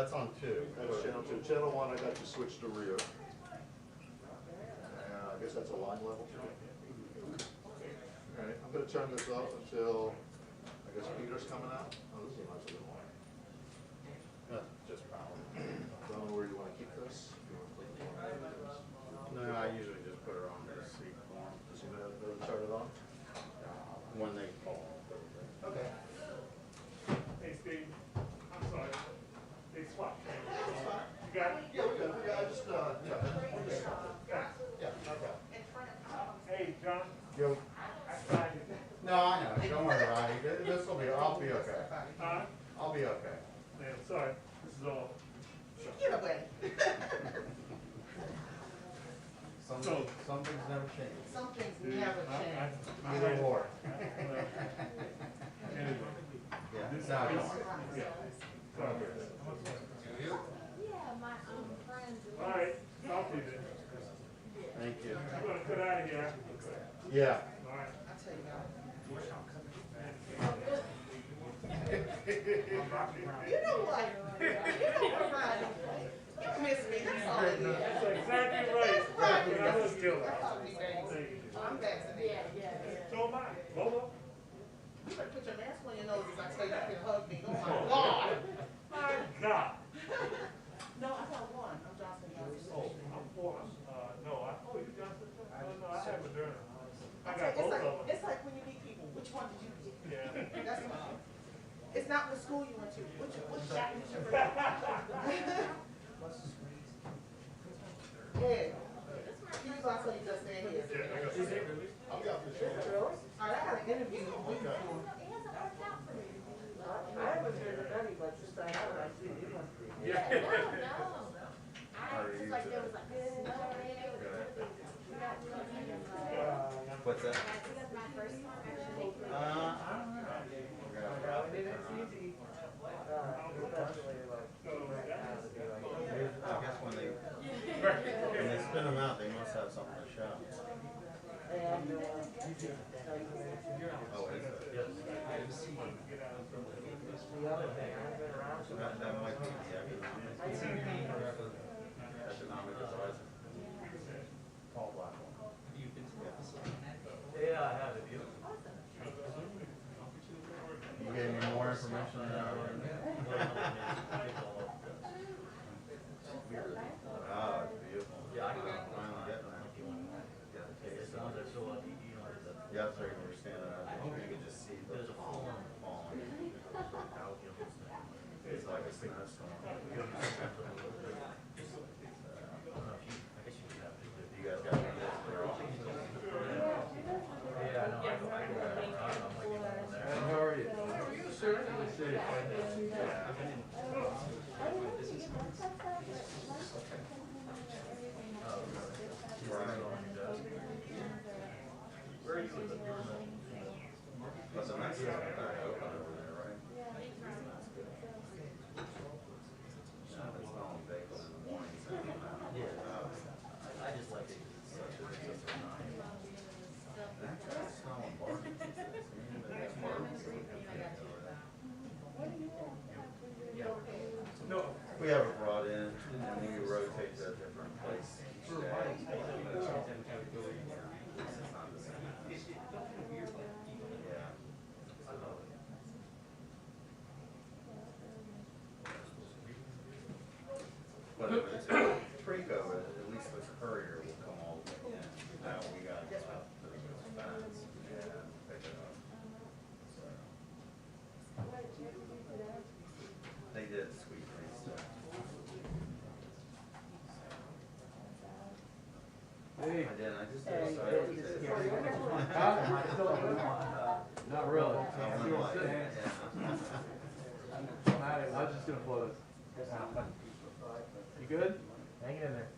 that's on 2. That's channel 2. Channel 1, I got you switched to rear. I guess that's a line level. Alright, I'm going to turn this up until, I guess Peter's coming out. Oh, this is a nice little one. Just power. I don't know where you want to keep this. No, I usually just put her on the seat form. Does he turn it on? When they call. Okay. Hey, Steve. I'm sorry. They swapped. You got it? Yeah, we got it. I just, yeah, okay. Hey, John. Yo. I tried it. No, I know. Don't worry about it. This will be. I'll be okay. Huh? I'll be okay. Man, sorry. This is all. Get away. Some things never change. Some things never change. Either or. Anyway. Yeah. This No, don't worry. yeah. Sorry. Yeah, my friends. All right. Talk to you then. Thank you. I'm going to cut out of here. Yeah. All right. I tell you what. You know what? You miss me. That's all it is. That's exactly right. Right. And I was killed. I'm vaccinated. So am I. Bolo. You better put your mask on your nose as I tell you to hug me. Oh my God. My God. No, I got one. I'm Johnson Johnson. Oh, I'm four. No, oh, you Johnson? No, I have Moderna. I I got tell you, both of them. it's like when you meet people. Which one did you get? Yeah. That's fine. It's not what school you went to. Which shot did you bring? Yeah. You was also you just stand here. Yeah, I got I've got the show. All right, I had an interview a week before. It hasn't worked out for me. I haven't heard of any, but just I heard I see you must be. Yeah. No. Just like there was like this snow in it. What's that? Because my first one actually. I don't know. I guess when they spin them out, they must have something to show. Oh, is it? Yes. That might be the economic advisor. Paul Blackwell. Yeah, I have it. You gave me more information than I already knew. Oh, it's beautiful. Yeah, I can finally getting that. Yeah, so you were standing out there. You could just see the falling. It's like a snowstorm. You guys got one of those? Yeah, I know. How are you? Sure. Where are you? That's a nice open over there, right? Yeah, it's smelling bagel in the morning. I just like it. It's such a That's smelling barbecue. No. We have it brought in, and then we rotate to a different place each day. It's not the same. Yeah. But if it's pre-COVID, at least the courier will come all the way in. Now we got the fans and pick it up. So. They did sweet grease there. Hey. I did. I just decided to take it. Not really. I went like, I was just gonna float it. You good? Hang in there.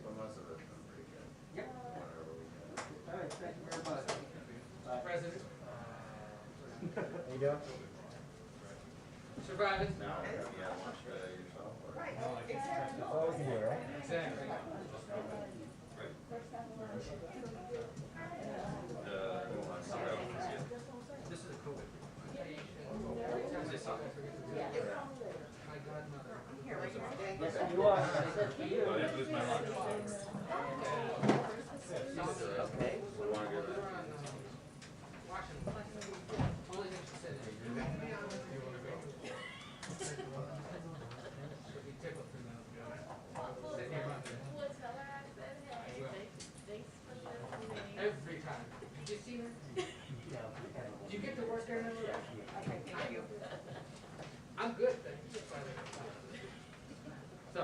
But most of it's been pretty good. Yep. Whatever we got. All right, thank you very much. President. There you go. Surviving. Now, have you had lunch yourself? Or? Right, exactly. Always here, right? Exactly. This is a COVID. Is this here, right here. Yes, you are. I said to you. I didn't lose my lunch. Okay. We wanna go there. Washington. Only thing she said is. She'll be tickled to know. We'll tell her I said, hey, thanks for listening. Every time. Did you see her? Did you get to work there now? Okay, thank you. I'm good, thank you. So,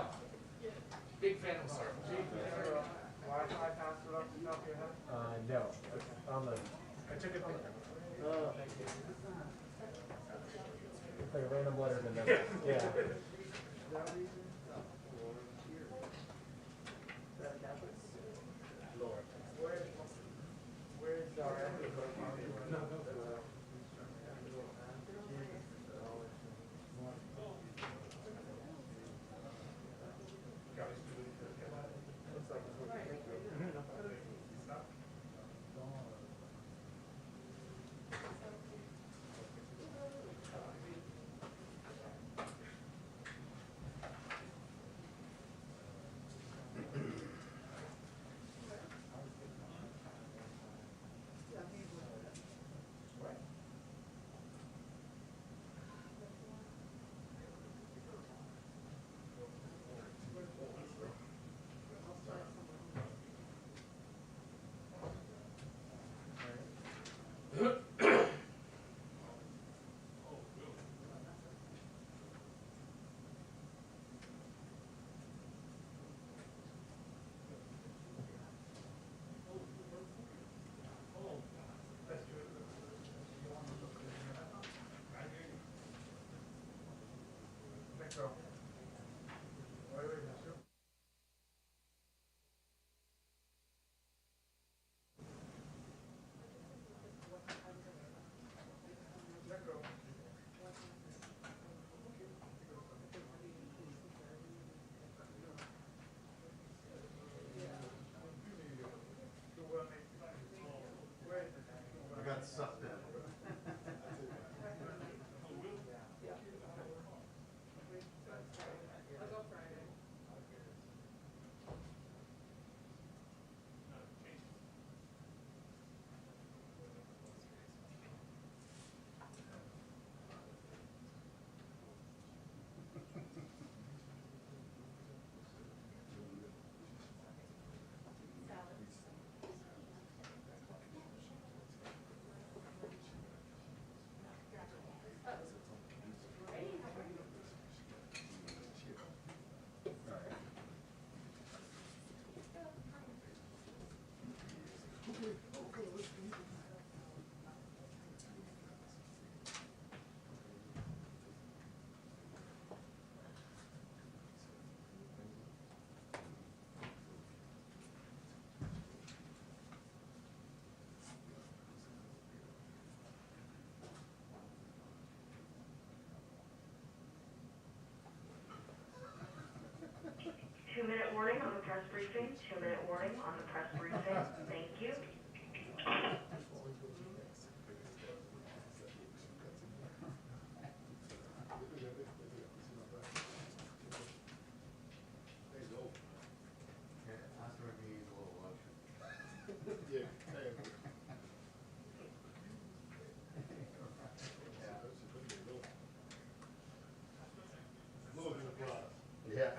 big fan of her. Wi-Fi password off the top of your head? No. On the. I took it. Oh. It's like a random letter in the number. Yeah. Where's our? No, no. I got sucked in. Two-minute warning on the press briefing. 2-minute warning on the press briefing. Thank you. Yeah.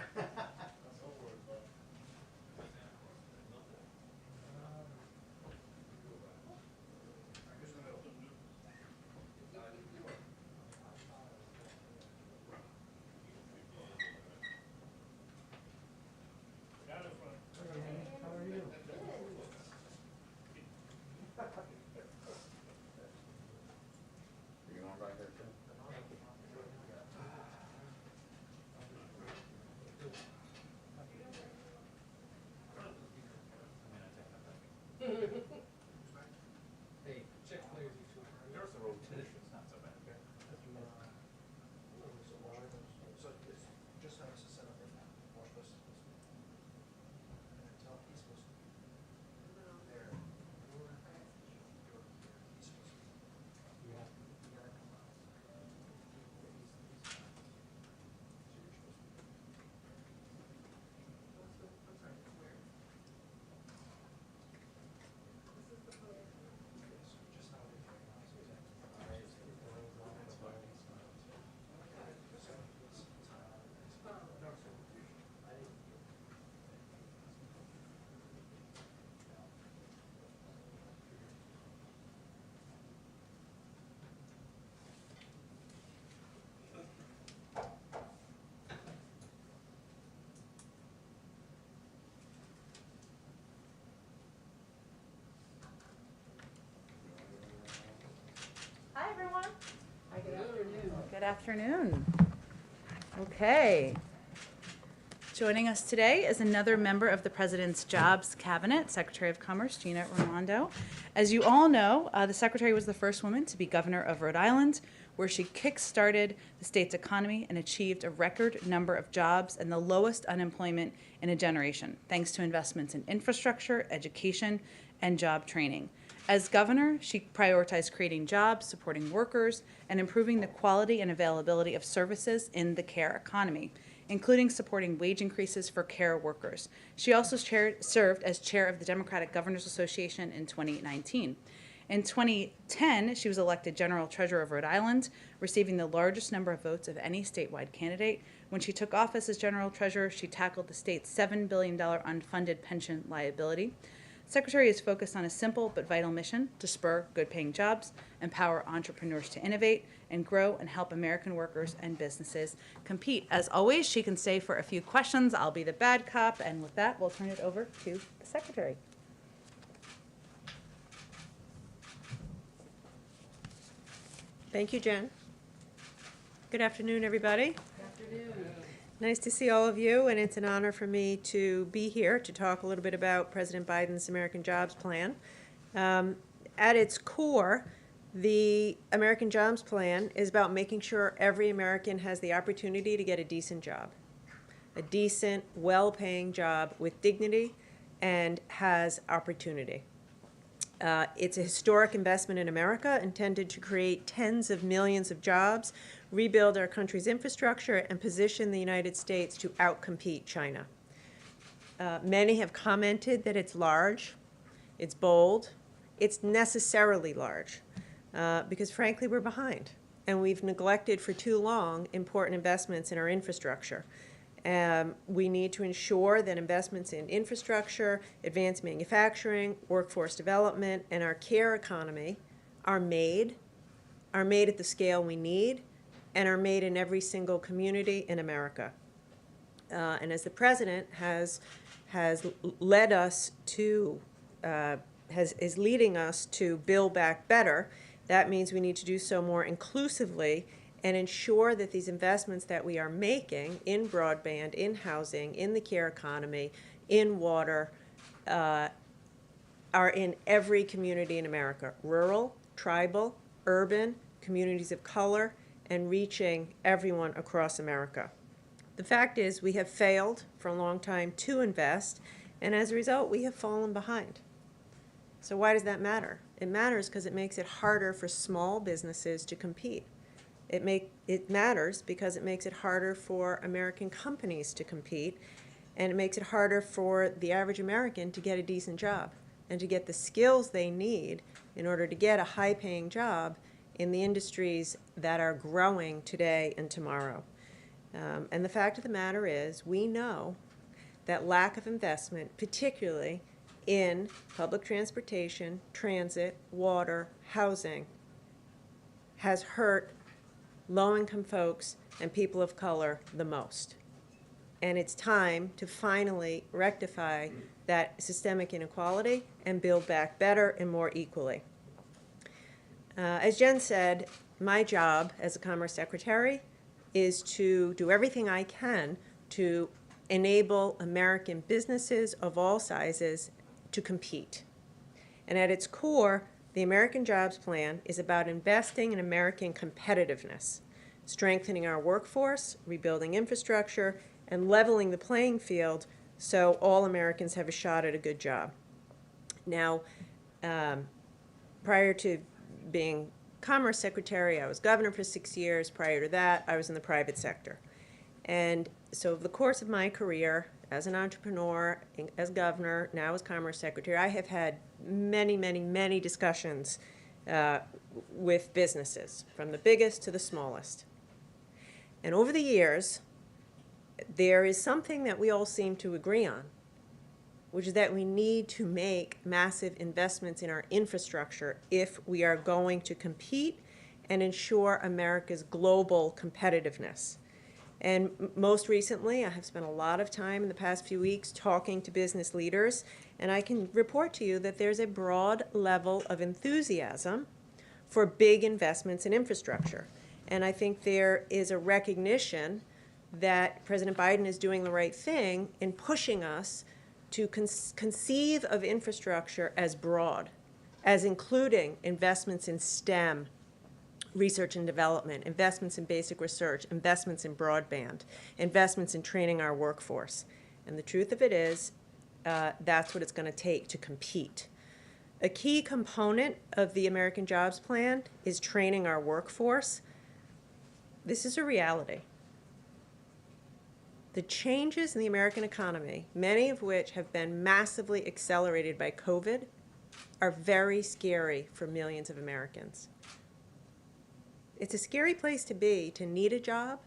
Good afternoon. Okay. Joining us today is another member of the President's Jobs Cabinet, Secretary of Commerce, Gina Raimondo. As you all know, the Secretary was the first woman to be governor of Rhode Island, where she kick-started the state's economy and achieved a record number of jobs and the lowest unemployment in a generation, thanks to investments in infrastructure, education, and job training. As governor, she prioritized creating jobs, supporting workers, and improving the quality and availability of services in the care economy, including supporting wage increases for care workers. She also served as chair of the Democratic Governors Association in 2019. In 2010, she was elected General Treasurer of Rhode Island, receiving the largest number of votes of any statewide candidate. When she took office as General Treasurer, she tackled the state's $7 billion unfunded pension liability. Secretary is focused on a simple but vital mission to spur good-paying jobs, empower entrepreneurs to innovate, and grow and help American workers and businesses compete. As always, she can stay for a few questions. I'll be the bad cop, and with that, we'll turn it over to the Secretary. Thank you, Jen. Good afternoon, everybody. Good afternoon. Nice to see all of you, and it's an honor for me to be here to talk a little bit about President Biden's American Jobs Plan. At its core, the American Jobs Plan is about making sure every American has the opportunity to get a decent job, a decent, well-paying job with dignity and has opportunity. It's a historic investment in America intended to create tens of millions of jobs, rebuild our country's infrastructure, and position the United States to outcompete China. Many have commented that it's large, it's bold, it's necessarily large, because frankly we're behind, and we've neglected for too long important investments in our infrastructure. We need to ensure that investments in infrastructure, advanced manufacturing, workforce development, and our care economy are made at the scale we need, and are made in every single community in America. And as the President has led us to, is leading us to build back better, that means we need to do so more inclusively and ensure that these investments that we are making in broadband, in housing, in the care economy, in water, are in every community in America, rural, tribal, urban, communities of color, and reaching everyone across America. The fact is we have failed for a long time to invest, and as a result, we have fallen behind. So why does that matter? It matters because it makes it harder for small businesses to compete. It matters because it makes it harder for American companies to compete, and it makes it harder for the average American to get a decent job and to get the skills they need in order to get a high-paying job in the industries that are growing today and tomorrow. And the fact of the matter is, we know that lack of investment, particularly in public transportation, transit, water, housing, has hurt low-income folks and people of color the most. And it's time to finally rectify that systemic inequality and build back better and more equally. As Jen said, my job as a Commerce Secretary is to do everything I can to enable American businesses of all sizes to compete. And at its core, the American Jobs Plan is about investing in American competitiveness, strengthening our workforce, rebuilding infrastructure, and leveling the playing field so all Americans have a shot at a good job. Now, prior to being Commerce Secretary, I was governor for 6 years. Prior to that, I was in the private sector. And so over the course of my career, as an entrepreneur, as governor, now as Commerce Secretary, I have had many, many, many discussions with businesses, from the biggest to the smallest. And over the years, there is something that we all seem to agree on, which is that we need to make massive investments in our infrastructure if we are going to compete and ensure America's global competitiveness. And most recently, I have spent a lot of time in the past few weeks talking to business leaders, and I can report to you that there's a broad level of enthusiasm for big investments in infrastructure. And I think there is a recognition that President Biden is doing the right thing in pushing us to conceive of infrastructure as broad, as including investments in STEM, research and development, investments in basic research, investments in broadband, investments in training our workforce. And the truth of it is, that's what it's going to take to compete. A key component of the American Jobs Plan is training our workforce. This is a reality. The changes in the American economy, many of which have been massively accelerated by COVID, are very scary for millions of Americans. It's a scary place to be, to need a job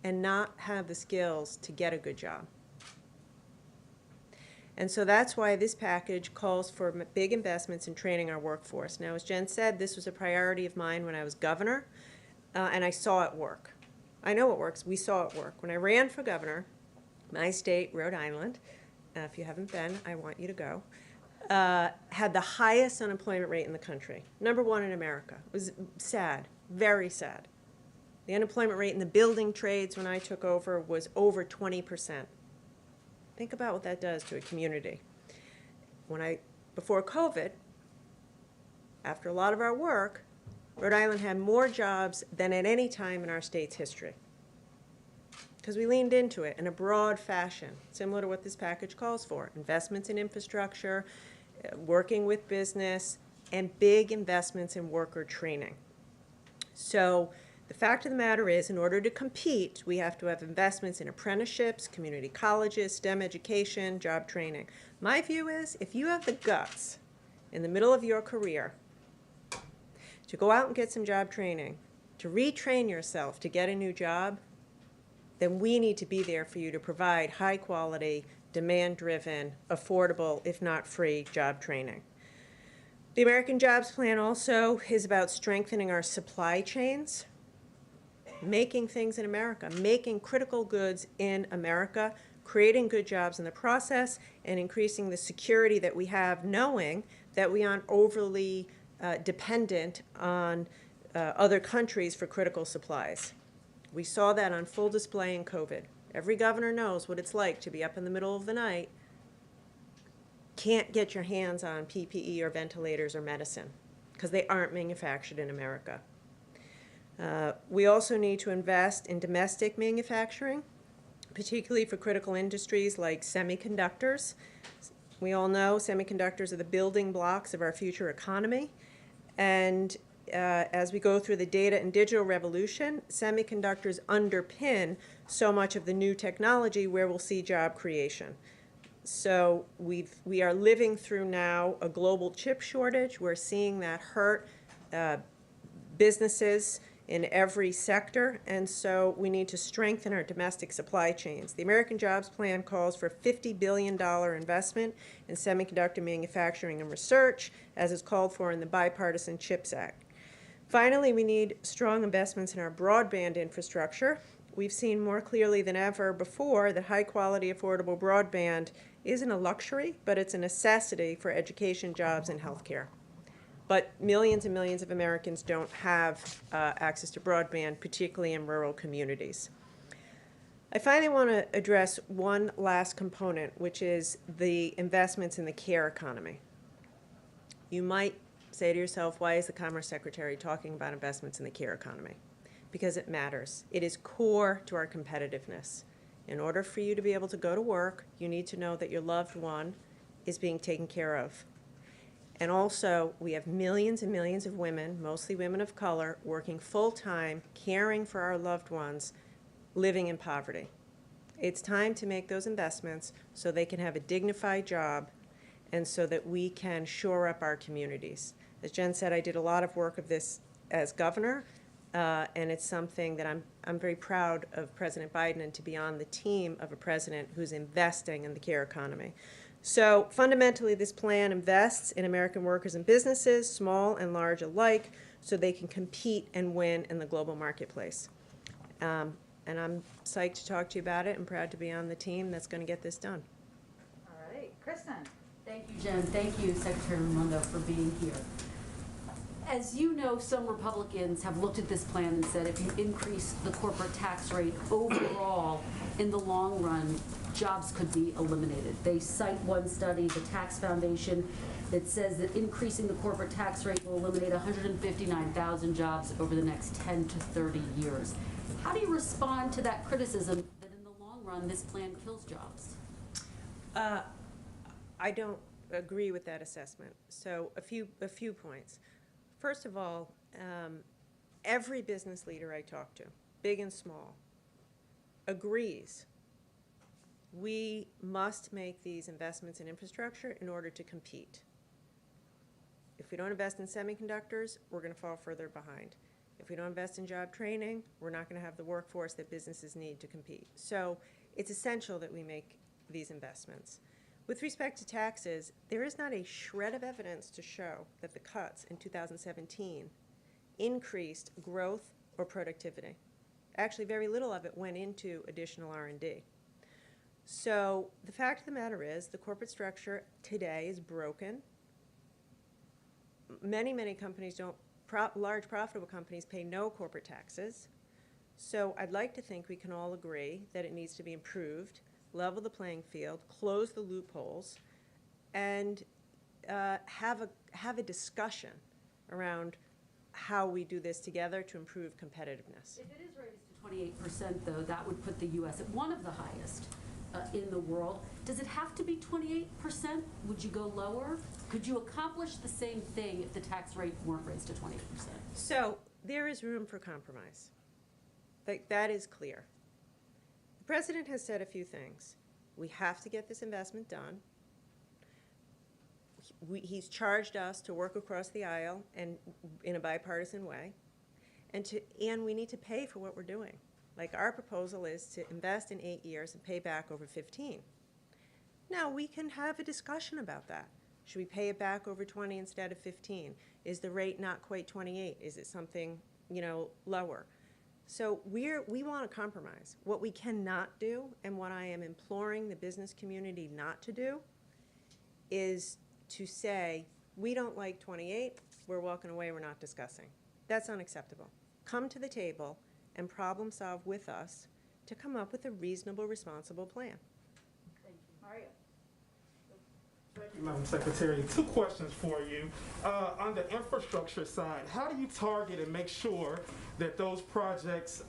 and not have the skills to get a good job. And so that's why this package calls for big investments in training our workforce. Now, as Jen said, this was a priority of mine when I was governor, and I saw it work. I know it works. We saw it work. When I ran for governor, my state, Rhode Island, if you haven't been, I want you to go, had the highest unemployment rate in the country, #1 in America. It was sad, very sad. The unemployment rate in the building trades when I took over was over 20%. Think about what that does to a community. Before COVID, after a lot of our work, Rhode Island had more jobs than at any time in our state's history, because we leaned into it in a broad fashion, similar to what this package calls for: investments in infrastructure, working with business, and big investments in worker training. So the fact of the matter is, in order to compete, we have to have investments in apprenticeships, community colleges, STEM education, job training. My view is, if you have the guts in the middle of your career to go out and get some job training, to retrain yourself to get a new job, then we need to be there for you to provide high quality, demand-driven, affordable, if not free, job training. The American Jobs Plan also is about strengthening our supply chains, making things in America, making critical goods in America, creating good jobs in the process, and increasing the security that we have, knowing that we aren't overly dependent on other countries for critical supplies. We saw that on full display in COVID. Every governor knows what it's like to be up in the middle of the night, can't get your hands on PPE or ventilators or medicine because they aren't manufactured in America. We also need to invest in domestic manufacturing, particularly for critical industries like semiconductors. We all know semiconductors are the building blocks of our future economy. And as we go through the data and digital revolution, semiconductors underpin so much of the new technology where we'll see job creation. So we are living through now a global chip shortage. We're seeing that hurt businesses in every sector, and so we need to strengthen our domestic supply chains. The American Jobs Plan calls for $50 billion investment in semiconductor manufacturing and research, as is called for in the Bipartisan CHIPS Act. Finally, we need strong investments in our broadband infrastructure. We've seen more clearly than ever before that high-quality, affordable broadband isn't a luxury, but it's a necessity for education, jobs, and healthcare. But millions and millions of Americans don't have access to broadband, particularly in rural communities. I finally want to address one last component, which is the investments in the care economy. You might say to yourself, why is the Commerce Secretary talking about investments in the care economy? Because it matters. It is core to our competitiveness. In order for you to be able to go to work, you need to know that your loved one is being taken care of. And also, we have millions and millions of women, mostly women of color, working full-time, caring for our loved ones, living in poverty. It's time to make those investments so they can have a dignified job and so that we can shore up our communities. As Jen said, I did a lot of work of this as governor, and it's something that I'm very proud of President Biden and to be on the team of a president who's investing in the care economy. So fundamentally, this plan invests in American workers and businesses, small and large alike, so they can compete and win in the global marketplace. And I'm psyched to talk to you about it and proud to be on the team that's going to get this done. All right, Kristen. Thank you, Jen. Thank you, Secretary Raimondo, for being here. As you know, some Republicans have looked at this plan and said if you increase the corporate tax rate overall, in the long run, jobs could be eliminated. They cite one study, the Tax Foundation, that says that increasing the corporate tax rate will eliminate 159,000 jobs over the next 10 to 30 years. How do you respond to that criticism that in the long run, this plan kills jobs? I don't agree with that assessment. So a few points. First of all, every business leader I talk to, big and small, agrees we must make these investments in infrastructure in order to compete. If we don't invest in semiconductors, we're going to fall further behind. If we don't invest in job training, we're not going to have the workforce that businesses need to compete. So it's essential that we make these investments. With respect to taxes, there is not a shred of evidence to show that the cuts in 2017 increased growth or productivity. Actually, very little of it went into additional R&D. So the fact of the matter is the corporate structure today is broken. Many companies don't, large profitable companies pay no corporate taxes. So I'd like to think we can all agree that it needs to be improved, level the playing field, close the loopholes, and have a discussion around how we do this together to improve competitiveness. If it is raised to 28%, though, that would put the U.S. at one of the highest in the world. Does it have to be 28%? Would you go lower? Could you accomplish the same thing if the tax rate weren't raised to 28%? So there is room for compromise. That is clear. The president has said a few things. We have to get this investment done. He's charged us to work across the aisle and in a bipartisan way, and we need to pay for what we're doing. Like our proposal is to invest in 8 years and pay back over 15. Now we can have a discussion about that. Should we pay it back over 20 instead of 15? Is the rate not quite 28? Is it something, lower? So we want to compromise. What we cannot do, and what I am imploring the business community not to do, is to say, we don't like 28, we're walking away, we're not discussing. That's unacceptable. Come to the table and problem solve with us to come up with a reasonable, responsible plan. Thank you. Mario. Thank you, Madam Secretary. 2 questions for you. On the infrastructure side, how do you target and make sure that those projects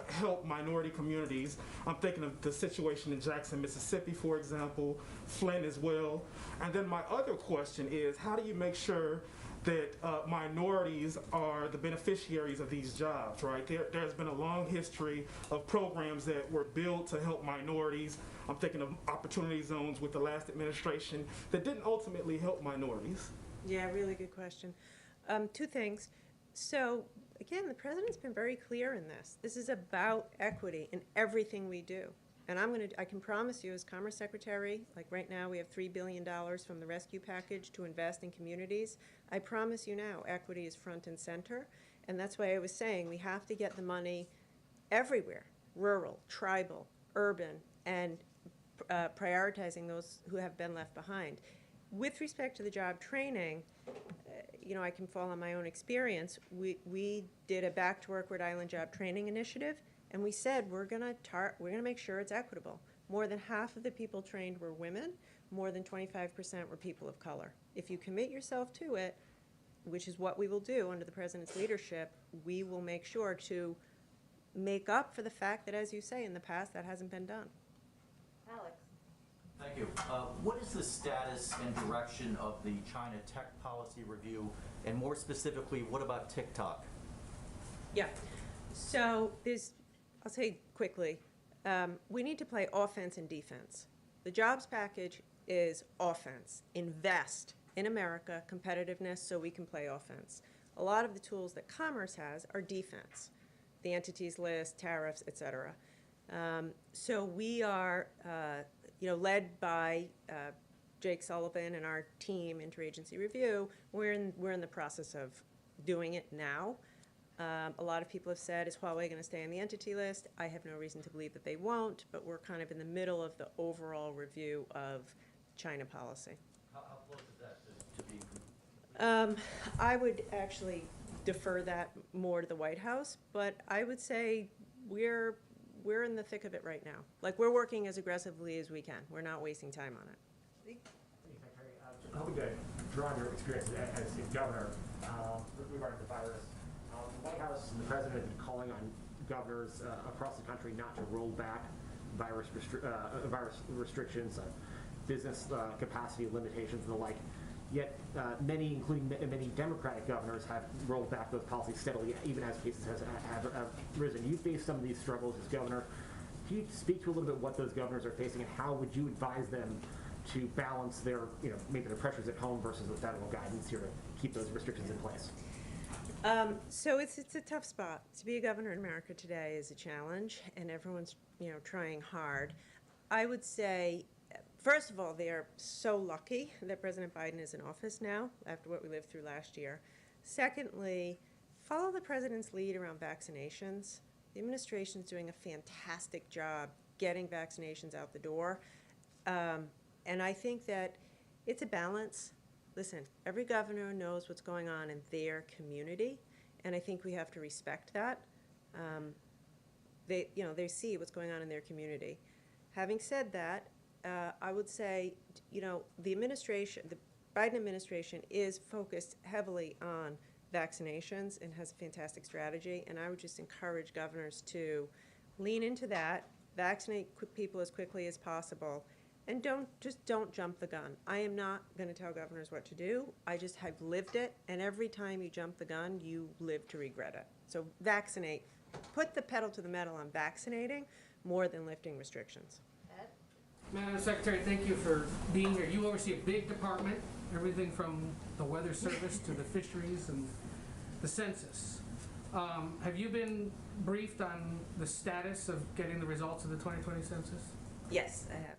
help minority communities? I'm thinking of the situation in Jackson, Mississippi, for example, Flint as well. And then my other question is, how do you make sure that minorities are the beneficiaries of these jobs, right? There's been a long history of programs that were built to help minorities. I'm thinking of opportunity zones with the last administration that didn't ultimately help minorities. Yeah, really good question. 2 things. So again, the president's been very clear in this. This is about equity in everything we do. And I can promise you as Commerce Secretary, like right now we have $3 billion from the rescue package to invest in communities. I promise you now, equity is front and center. And that's why I was saying we have to get the money everywhere, rural, tribal, urban, and prioritizing those who have been left behind. With respect to the job training, I can fall on my own experience. We did a Back to Work Rhode Island job training initiative, and we said we're gonna make sure it's equitable. More than half of the people trained were women. More than 25% were people of color. If you commit yourself to it, which is what we will do under the president's leadership, we will make sure to make up for the fact that, as you say, in the past that hasn't been done. Alex. Thank you. What is the status and direction of the China tech policy review, and more specifically, what about TikTok? Yeah. So I'll say quickly, we need to play offense and defense. The jobs package is offense. Invest in America, competitiveness, so we can play offense. A lot of the tools that Commerce has are defense. The entities list, tariffs, et cetera. So we are, led by Jake Sullivan and our team, Interagency Review. We're in the process of doing it now. A lot of people have said, is Huawei going to stay on the entity list? I have no reason to believe that they won't, but we're kind of in the middle of the overall review of China policy. How close is that to being I would actually defer that more to the White House, but I would say we're in the thick of it right now. Like, we're working as aggressively as we can. We're not wasting time on it. Secretary, hoping to draw on your experience as governor regarding the virus. The White House and the president have been calling on governors across the country not to roll back virus restrictions, business capacity limitations and the like. Yet many, including many Democratic governors, have rolled back those policies steadily, even as cases have risen. You face some of these struggles as governor. Can you speak to a little bit what those governors are facing, and how would you advise them to balance their, maybe the pressures at home versus the federal guidance here to keep those restrictions in place? So it's a tough spot. To be a governor in America today is a challenge, and everyone's trying hard. I would say, first of all, they are so lucky that President Biden is in office now after what we lived through last year. Secondly, follow the president's lead around vaccinations. The administration is doing a fantastic job getting vaccinations out the door. And I think that it's a balance. Listen, every governor knows what's going on in their community, and I think we have to respect that. They see what's going on in their community. Having said that, I would say, the Biden administration is focused heavily on vaccinations and has a fantastic strategy, and I would just encourage governors to lean into that, vaccinate people as quickly as possible, and don't jump the gun. I am not going to tell governors what to do. I just have lived it, and every time you jump the gun, you live to regret it. So vaccinate. Put the pedal to the metal on vaccinating more than lifting restrictions. Madam Secretary, thank you for being here. You oversee a big department, everything from the Weather Service to the fisheries and the Census. Have you been briefed on the status of getting the results of the 2020 census? Yes, I have.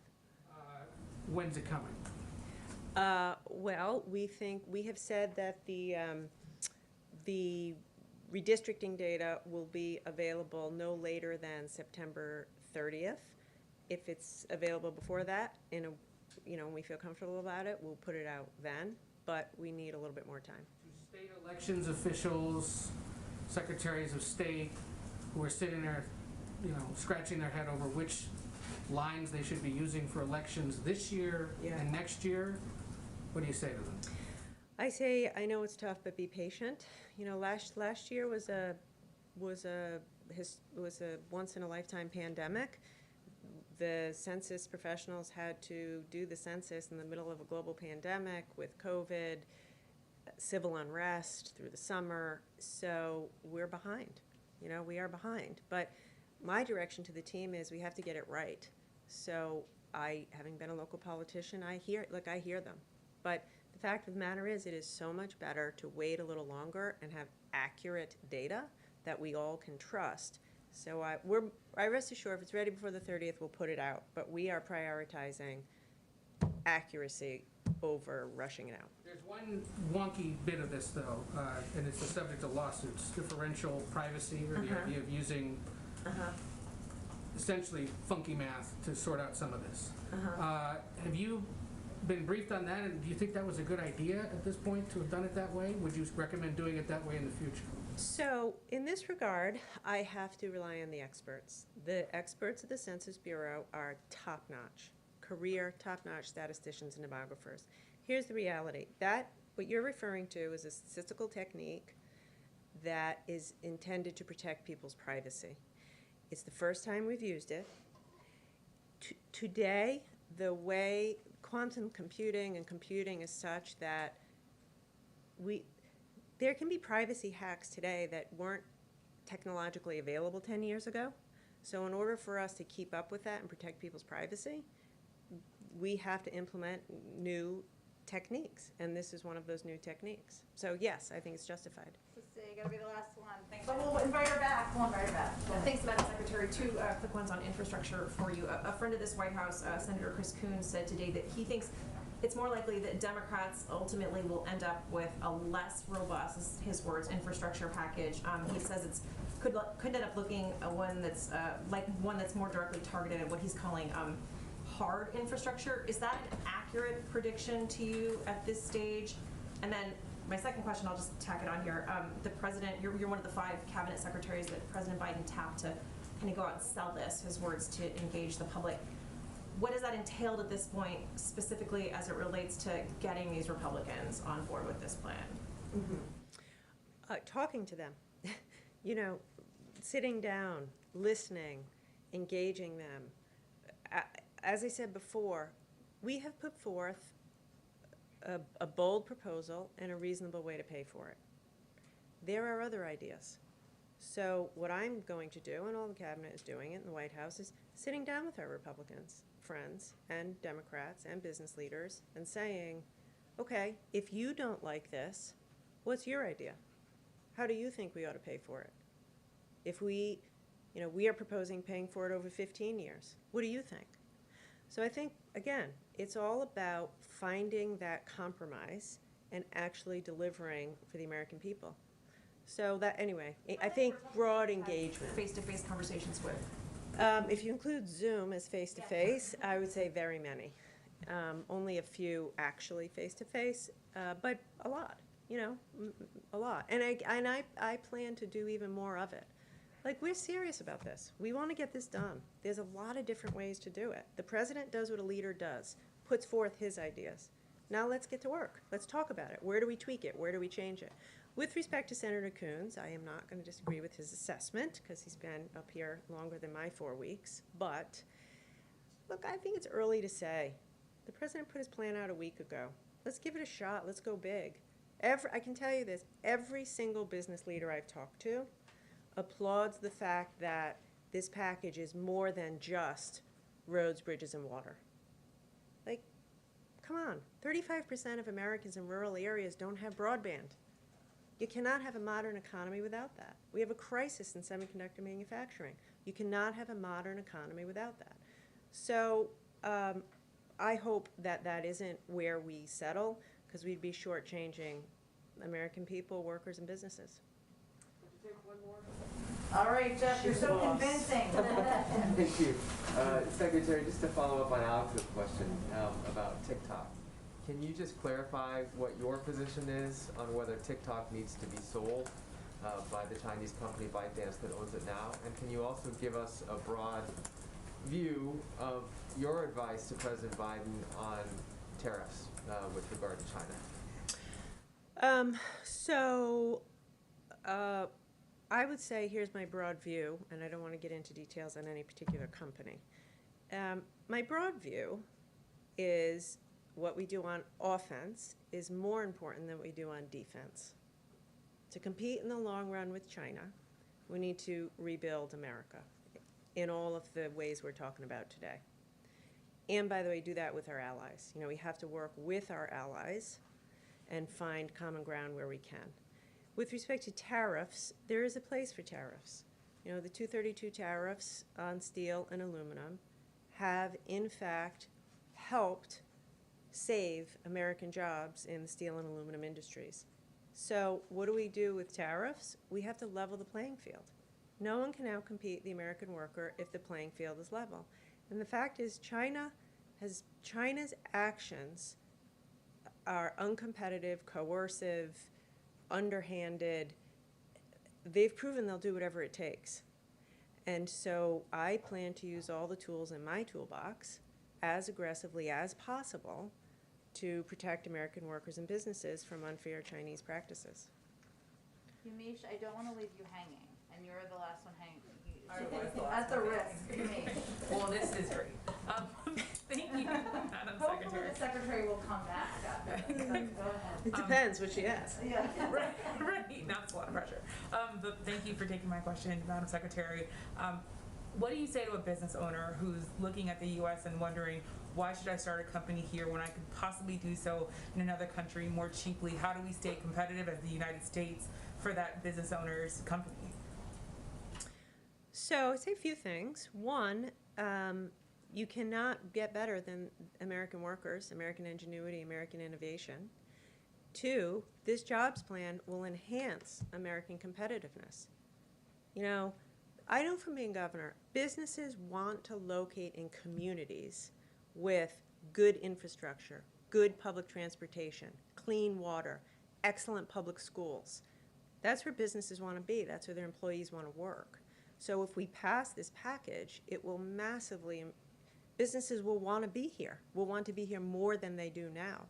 When's it coming? Well, we have said that the redistricting data will be available no later than September 30th. If it's available before that, and we feel comfortable about it, we'll put it out then, but we need a little bit more time. Do state elections officials, secretaries of state, who are sitting there, scratching their head over which lines they should be using for elections this year and next year, what do you say to them? I say, I know it's tough, but be patient. Last year was a once in a lifetime pandemic. The census professionals had to do the census in the middle of a global pandemic with COVID, civil unrest through the summer, so we're behind. We are behind. But my direction to the team is we have to get it right. So having been a local politician, I hear them. But the fact of the matter is, it is so much better to wait a little longer and have accurate data that we all can trust. So I rest assured, if it's ready before the 30th, we'll put it out. But we are prioritizing accuracy over rushing it out. There's one wonky bit of this, though, and it's the subject of lawsuits, differential privacy, or the idea of using essentially funky math to sort out some of this. Have you been briefed on that, and do you think that was a good idea at this point to have done it that way? Would you recommend doing it that way in the future? So in this regard, I have to rely on the experts. The experts at the Census Bureau are top-notch, career top-notch statisticians and demographers. Here's the reality. What you're referring to is a statistical technique that is intended to protect people's privacy. It's the first time we've used it. Today, the way quantum computing and computing is such that there can be privacy hacks today that weren't technologically available 10 years ago. So in order for us to keep up with that and protect people's privacy, we have to implement new techniques, and this is one of those new techniques. So yes, I think it's justified. You gotta be the last one. Thanks. But we'll invite her back. Thanks, Madam Secretary. Two quick ones on infrastructure for you. A friend of this White House, Senator Chris Coons, said today that he thinks it's more likely that Democrats ultimately will end up with a less robust, his words, infrastructure package. He says it's could end up looking one that's more directly targeted at what he's calling hard infrastructure. Is that an accurate prediction to you at this stage? And then My second question, I'll just tack it on here. The president, you're one of the 5 cabinet secretaries that President Biden tapped to kind of go out and sell this, his words, to engage the public. What has that entailed at this point, specifically as it relates to getting these Republicans on board with this plan? Talking to them, you know, sitting down, listening, engaging them. As I said before, we have put forth a bold proposal and a reasonable way to pay for it. There are other ideas. So what I'm going to do, and all the cabinet is doing it in the White House, is sitting down with our Republicans, friends, and Democrats, and business leaders, and saying, okay, if you don't like this, what's your idea? How do you think we ought to pay for it? If we are proposing paying for it over 15 years. What do you think? So I think, again, it's all about finding that compromise and actually delivering for the American people. So that, anyway, I think broad engagement. Face-to-face conversations with? If you include Zoom as face-to-face, I would say very many. Only a few actually face-to-face, but a lot, a lot. And I plan to do even more of it. Like, we're serious about this. We want to get this done. There's a lot of different ways to do it. The president does what a leader does, puts forth his ideas. Now let's get to work. Let's talk about it. Where do we tweak it? Where do we change it? With respect to Senator Coons, I am not going to disagree with his assessment because he's been up here longer than my 4 weeks. But, look, I think it's early to say. The president put his plan out a week ago. Let's give it a shot. Let's go big. I can tell you this, every single business leader I've talked to applauds the fact that this package is more than just roads, bridges, and water. Like, come on, 35% of Americans in rural areas don't have broadband. You cannot have a modern economy without that. We have a crisis in semiconductor manufacturing. You cannot have a modern economy without that. So I hope that that isn't where we settle, because we'd be shortchanging American people, workers, and businesses. All right, Jeff, you're so convincing. Thank you. Secretary, just to follow up on Alex's question about TikTok, can you just clarify what your position is on whether TikTok needs to be sold by the Chinese company ByteDance that owns it now? And can you also give us a broad view of your advice to President Biden on tariffs with regard to China? I would say here's my broad view, and I don't want to get into details on any particular company. My broad view is what we do on offense is more important than what we do on defense. To compete in the long run with China, we need to rebuild America in all of the ways we're talking about today. And by the way, do that with our allies. We have to work with our allies and find common ground where we can. With respect to tariffs, there is a place for tariffs. The 232 tariffs on steel and aluminum have, in fact, helped save American jobs in the steel and aluminum industries. So what do we do with tariffs? We have to level the playing field. No one can outcompete the American worker if the playing field is level. And the fact is, China's actions are uncompetitive, coercive, underhanded. They've proven they'll do whatever it takes. And so I plan to use all the tools in my toolbox as aggressively as possible to protect American workers and businesses from unfair Chinese practices. Yumish, I don't want to leave you hanging, and you're the last one hanging. At the risk. Well, this is great. Thank you, Madam Hopefully Secretary. the Secretary will come back after this. Go ahead. It depends what she asks. Yeah. Right, that's a lot of pressure. But thank you for taking my question, Madam Secretary. What do you say to a business owner who's looking at the U.S. and wondering, why should I start a company here when I could possibly do so in another country more cheaply? How do we stay competitive as the United States for that business owner's company? So I'd say a few things. One, you cannot get better than American workers, American ingenuity, American innovation. Two, this jobs plan will enhance American competitiveness. I know from being governor, businesses want to locate in communities with good infrastructure, good public transportation, clean water, excellent public schools. That's where businesses want to be. That's where their employees want to work. So if we pass this package, it will massively, businesses will want to be here, will want to be here more than they do now.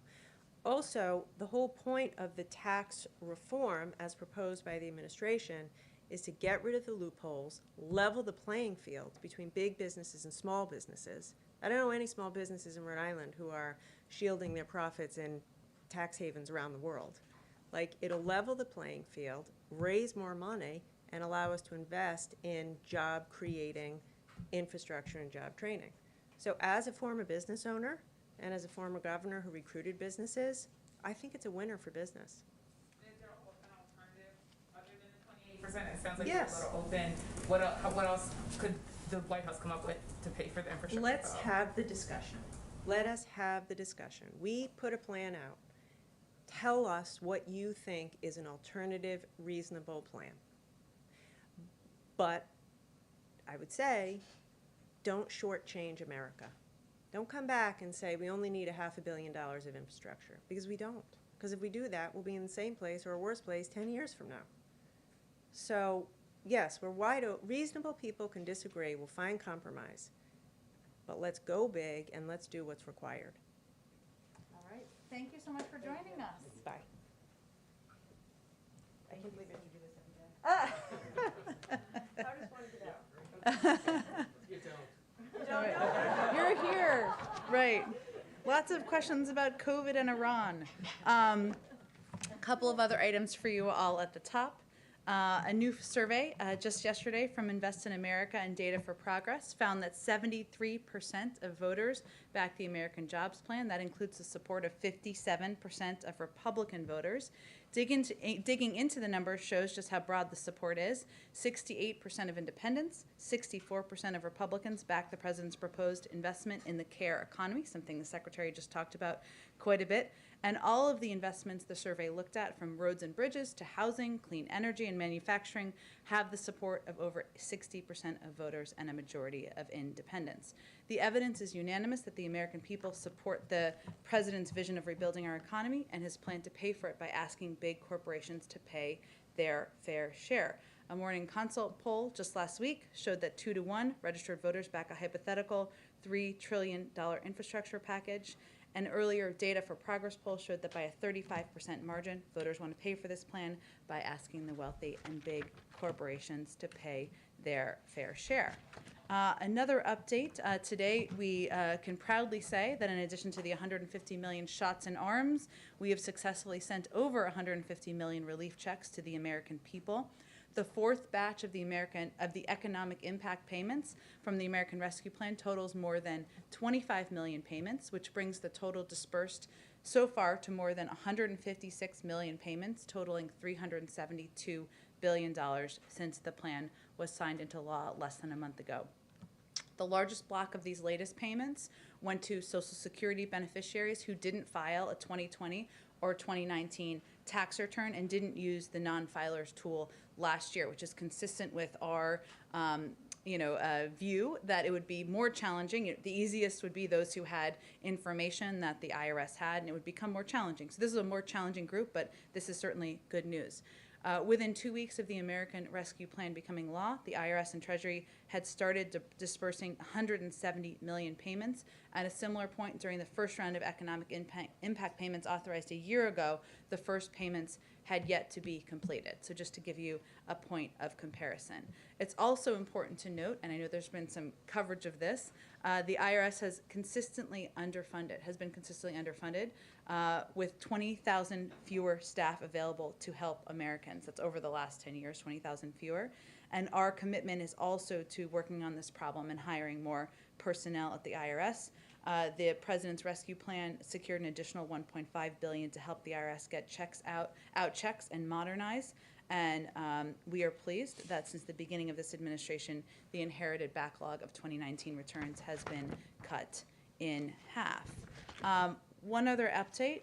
Also, the whole point of the tax reform as proposed by the administration is to get rid of the loopholes, level the playing field between big businesses and small businesses. I don't know any small businesses in Rhode Island who are shielding their profits in tax havens around the world. Like, it'll level the playing field, raise more money, and allow us to invest in job-creating infrastructure and job training. So as a former business owner and as a former governor who recruited businesses, I think it's a winner for business. Is there an alternative other than the 28%? It sounds like Yes. you're a little open. What else could the White House come up with to pay for the infrastructure? Let's bill? have the discussion. Let us have the discussion. We put a plan out. Tell us what you think is an alternative, reasonable plan. But I would say, don't shortchange America. Don't come back and say we only need $500 million of infrastructure, because we don't. Because if we do that, we'll be in the same place or a worse place 10 years from now. So yes, we're wide open. Reasonable people can disagree. We'll find compromise. But let's go big and let's do what's required. All right. Thank you so much for joining us. Bye. I can't believe you do this every day. You don't. All right. You're here. Right. Lots of questions about COVID and Iran. A couple of other items for you all at the top. A new survey just yesterday from Invest in America and Data for Progress found that 73% of voters backed the American Jobs Plan. That includes the support of 57% of Republican voters. Digging into the numbers shows just how broad the support is. 68% of independents, 64% of Republicans back the president's proposed investment in the care economy, something the secretary just talked about quite a bit. And all of the investments the survey looked at, from roads and bridges to housing, clean energy, and manufacturing, have the support of over 60% of voters and a majority of independents. The evidence is unanimous that the American people support the president's vision of rebuilding our economy and his plan to pay for it by asking big corporations to pay their fair share. A Morning Consult poll just last week showed that 2-to-1 registered voters back a hypothetical $3 trillion infrastructure package. An earlier Data for Progress poll showed that by a 35% margin, voters want to pay for this plan by asking the wealthy and big corporations to pay their fair share. Another update, today we can proudly say that in addition to the 150 million shots in arms, we have successfully sent over 150 million relief checks to the American people. The fourth batch of the economic impact payments from the American Rescue Plan totals more than 25 million payments, which brings the total dispersed so far to more than 156 million payments, totaling $372 billion since the plan was signed into law less than a month ago. The largest block of these latest payments went to Social Security beneficiaries who didn't file a 2020 or 2019 tax return and didn't use the non-filers tool last year, which is consistent with our view that it would be more challenging. The easiest would be those who had information that the IRS had, and it would become more challenging. So this is a more challenging group, but this is certainly good news. Within 2 weeks of the American Rescue Plan becoming law, the IRS and Treasury had started dispersing 170 million payments. At a similar point during the first round of economic impact payments authorized a year ago, the first payments had yet to be completed. So just to give you a point of comparison. It's also important to note, and I know there's been some coverage of this, the IRS has been consistently underfunded, with 20,000 fewer staff available to help Americans. That's over the last 10 years, 20,000 fewer. And our commitment is also to working on this problem and hiring more personnel at the IRS. The President's Rescue Plan secured an additional $1.5 billion to help the IRS get checks out checks and modernize. And we are pleased that since the beginning of this administration, the inherited backlog of 2019 returns has been cut in half. One other update,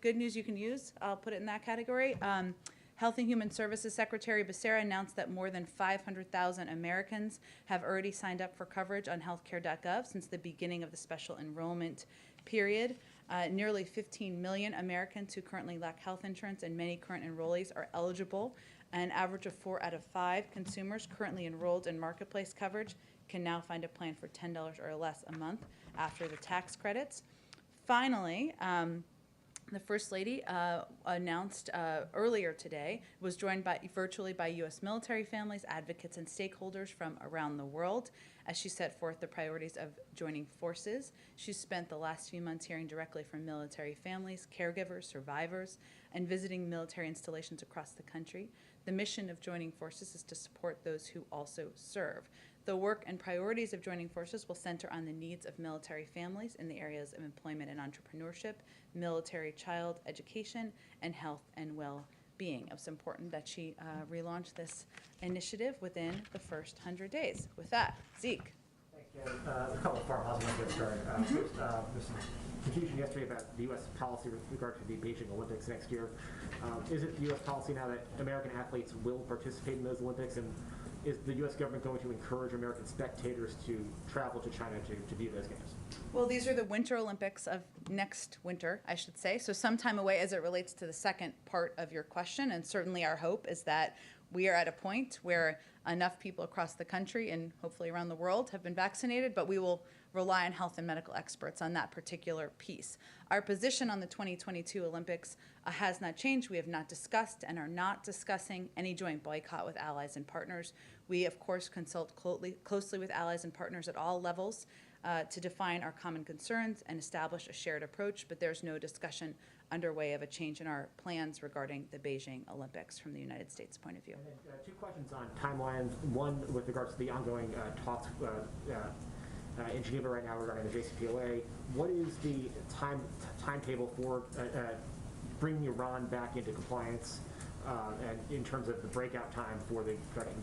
good news you can use, I'll put it in that category. Health and Human Services Secretary Becerra announced that more than 500,000 Americans have already signed up for coverage on healthcare.gov since the beginning of the special enrollment period. Nearly 15 million Americans who currently lack health insurance and many current enrollees are eligible. An average of 4 out of 5 consumers currently enrolled in marketplace coverage can now find a plan for $10 or less a month after the tax credits. Finally, the First Lady announced earlier today, was joined virtually by U.S. military families, advocates, and stakeholders from around the world as she set forth the priorities of joining forces. She spent the last few months hearing directly from military families, caregivers, survivors, and visiting military installations across the country. The mission of joining forces is to support those who also serve. The work and priorities of joining forces will center on the needs of military families in the areas of employment and entrepreneurship, military child education, and health and well-being. It was important that she relaunch this initiative within the first 100 days. With that, Zeke. Thanks, Jen. A couple of farmhouses want to get started. First, there's some confusion yesterday about the U.S. policy with regard to the Beijing Olympics next year. Is it the U.S. policy now that American athletes will participate in those Olympics, and is the U.S. government going to encourage American spectators to travel to China to view those games? Well, these are the Winter Olympics of next winter, I should say, so some time away as it relates to the second part of your question, and certainly our hope is that we are at a point where enough people across the country and hopefully around the world have been vaccinated, but we will rely on health and medical experts on that particular piece. Our position on the 2022 Olympics has not changed. We have not discussed and are not discussing any joint boycott with allies and partners. We, of course, consult closely with allies and partners at all levels to define our common concerns and establish a shared approach, but there's no discussion underway of a change in our plans regarding the Beijing Olympics from the United States point of view. And then, 2 questions on timelines. One with regards to the ongoing talks in Geneva right now regarding the JCPOA. What is the timetable for bringing Iran back into compliance and in terms of the breakout time for the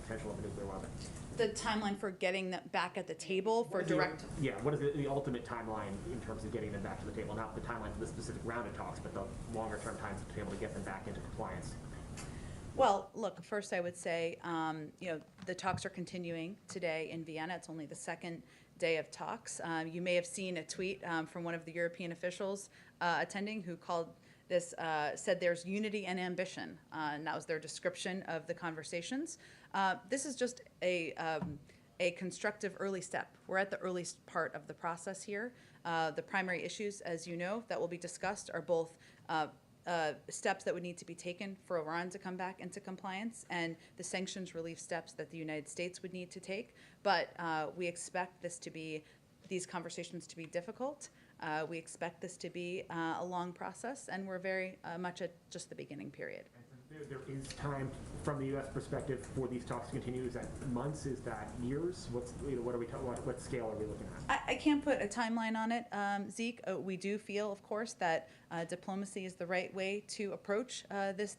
potential of a nuclear weapon? The timeline for getting them back at the table for direct... What is the ultimate timeline in terms of getting them back to the table? Not the timeline for the specific round of talks, but the longer-term times to be able to get them back into compliance. Well, look, first I would say, the talks are continuing today in Vienna. It's only the second day of talks. You may have seen a tweet from one of the European officials attending who called this, said there's unity and ambition, and that was their description of the conversations. This is just a constructive early step. We're at the earliest part of the process here. The primary issues, as you know, that will be discussed are both steps that would need to be taken for Iran to come back into compliance and the sanctions relief steps that the United States would need to take. But we expect these conversations to be difficult. We expect this to be a long process, and we're very much at just the beginning period. There is time from the U.S. perspective for these talks to continue. Is that months? Is that years? What scale are we looking at? I can't put a timeline on it, Zeke. We do feel, of course, that diplomacy is the right way to approach this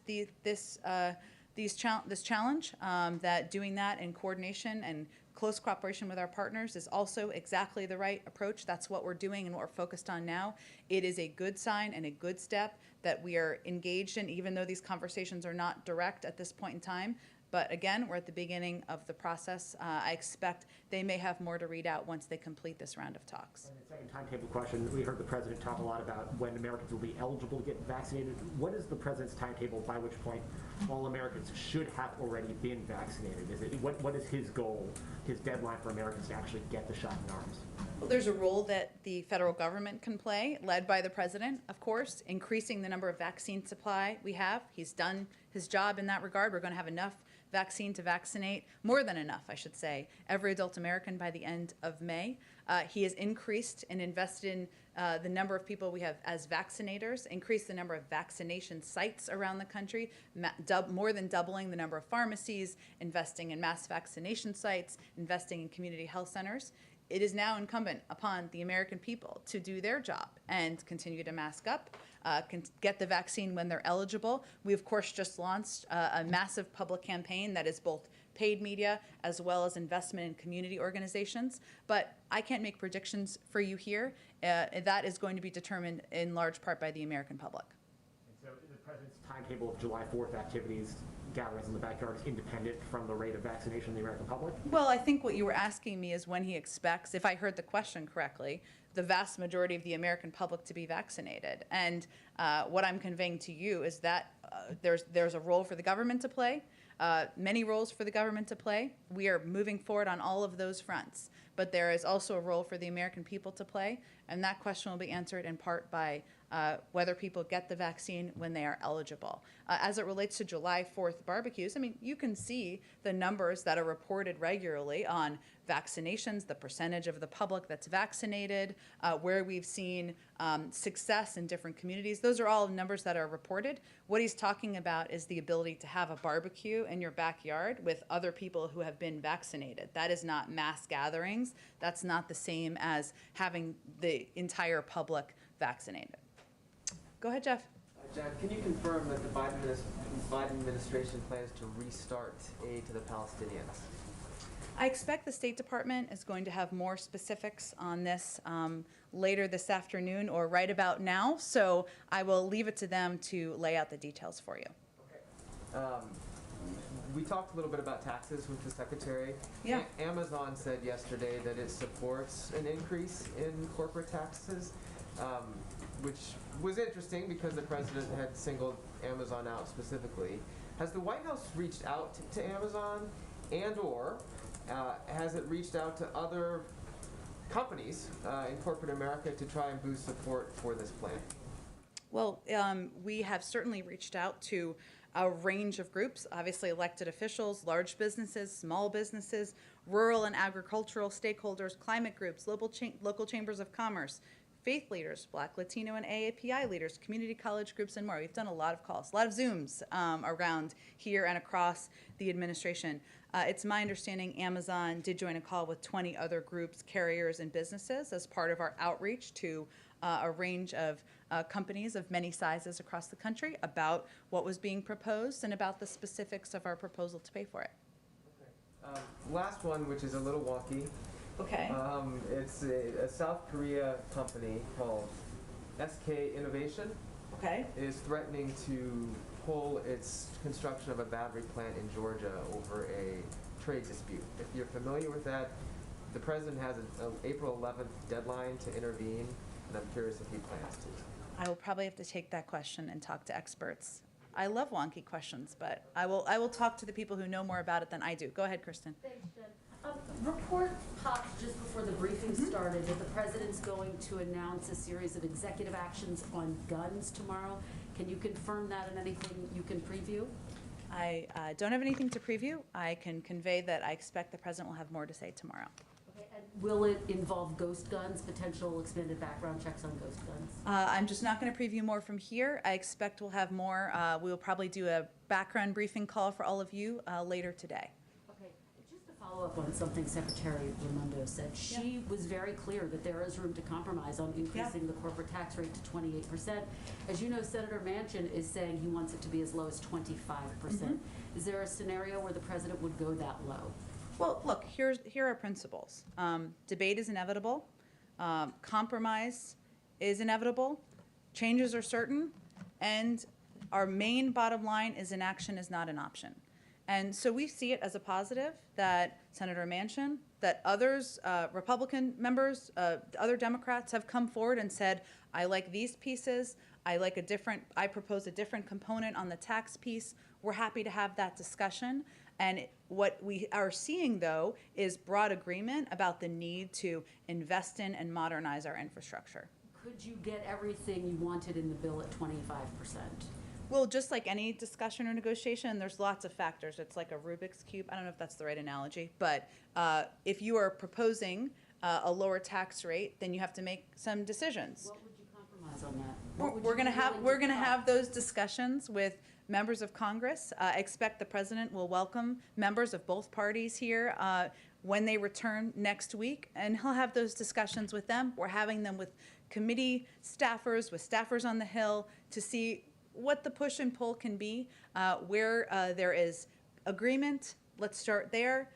challenge. That doing that in coordination and close cooperation with our partners is also exactly the right approach. That's what we're doing and what we're focused on now. It is a good sign and a good step that we are engaged in, even though these conversations are not direct at this point in time. But again, we're at the beginning of the process. I expect they may have more to read out once they complete this round of talks. And the second timetable question, we heard the President talk a lot about when Americans will be eligible to get vaccinated. What is the President's timetable by which point all Americans should have already been vaccinated? What is his goal, his deadline for Americans to actually get the shot in arms? Well, there's a role that the federal government can play, led by the President, of course, increasing the number of vaccine supply we have. He's done his job in that regard. We're going to have enough vaccine to vaccinate, more than enough, I should say, every adult American by the end of May. He has increased and invested in the number of people we have as vaccinators, increased the number of vaccination sites around the country, more than doubling the number of pharmacies, investing in mass vaccination sites, investing in community health centers. It is now incumbent upon the American people to do their job and continue to mask up, get the vaccine when they're eligible. We, of course, just launched a massive public campaign that is both paid media as well as investment in community organizations. But I can't make predictions for you here. That is going to be determined in large part by the American public. And so the President's timetable of July 4th activities, gatherings in the backyard, is independent from the rate of vaccination in the American public? Well, I think what you were asking me is when he expects, if I heard the question correctly, the vast majority of the American public to be vaccinated. And what I'm conveying to you is that there's a role for the government to play, many roles for the government to play. We are moving forward on all of those fronts. But there is also a role for the American people to play, and that question will be answered in part by whether people get the vaccine when they are eligible. As it relates to July 4th barbecues, I mean, you can see the numbers that are reported regularly on vaccinations, the percentage of the public that's vaccinated, where we've seen success in different communities. Those are all numbers that are reported. What he's talking about is the ability to have a barbecue in your backyard with other people who have been vaccinated. That is not mass gatherings. That's not the same as having the entire public vaccinated. Go ahead, Jeff. Jack, can you confirm that the Biden administration plans to restart aid to the Palestinians? I expect the State Department is going to have more specifics on this later this afternoon or right about now, so I will leave it to them to lay out the details for you. We talked a little bit about taxes with the Secretary. Yeah. Amazon said yesterday that it supports an increase in corporate taxes, which was interesting because the President had singled Amazon out specifically. Has the White House reached out to Amazon, and/or has it reached out to other companies in corporate America to try and boost support for this plan? Well, we have certainly reached out to a range of groups, obviously elected officials, large businesses, small businesses, rural and agricultural stakeholders, climate groups, local chambers of commerce, faith leaders, Black, Latino, and AAPI leaders, community college groups, and more. We've done a lot of calls, a lot of Zooms around here and across the administration. It's my understanding Amazon did join a call with 20 other groups, carriers, and businesses as part of our outreach to a range of companies of many sizes across the country about what was being proposed and about the specifics of our proposal to pay for it. Okay. Last one, which is a little wonky. Okay. It's a South Korea company called SK Innovation. Okay. Is threatening to pull its construction of a battery plant in Georgia over a trade dispute. If you're familiar with that, the president has an April 11th deadline to intervene, and I'm curious if he plans to. I will probably have to take that question and talk to experts. I love wonky questions, but I will talk to the people who know more about it than I do. Go ahead, Kristen. Thanks, Jen. Report popped just before the briefing started that the president's going to announce a series of executive actions on guns tomorrow. Can you confirm that and anything you can preview? I don't have anything to preview. I can convey that I expect the president will have more to say tomorrow. Okay, and will it involve ghost guns, potential expanded background checks on ghost guns? I'm just not going to preview more from here. I expect we'll have more. We will probably do a background briefing call for all of you later today. Okay, just to follow up on something Secretary Raimondo said, she was very clear that there is room to compromise on increasing the corporate tax rate to 28%. As you know, Senator Manchin is saying he wants it to be as low as 25%. Is there a scenario where the president would go that low? Well, look, here are principles. Debate is inevitable. Compromise is inevitable. Changes are certain. And our main bottom line is inaction is not an option. And so we see it as a positive that Senator Manchin, that others, Republican members, other Democrats have come forward and said, I like these pieces. I propose a different component on the tax piece. We're happy to have that discussion. And what we are seeing, though, is broad agreement about the need to invest in and modernize our infrastructure. Could you get everything you wanted in the bill at 25%? Well, just like any discussion or negotiation, there's lots of factors. It's like a Rubik's Cube. I don't know if that's the right analogy. But if you are proposing a lower tax rate, then you have to make some decisions. What would you compromise on that? We're going to have those discussions with members of Congress. I expect the president will welcome members of both parties here when they return next week, and he'll have those discussions with them. We're having them with committee staffers, with staffers on the Hill, to see what the push and pull can be. Where there is agreement, let's start there.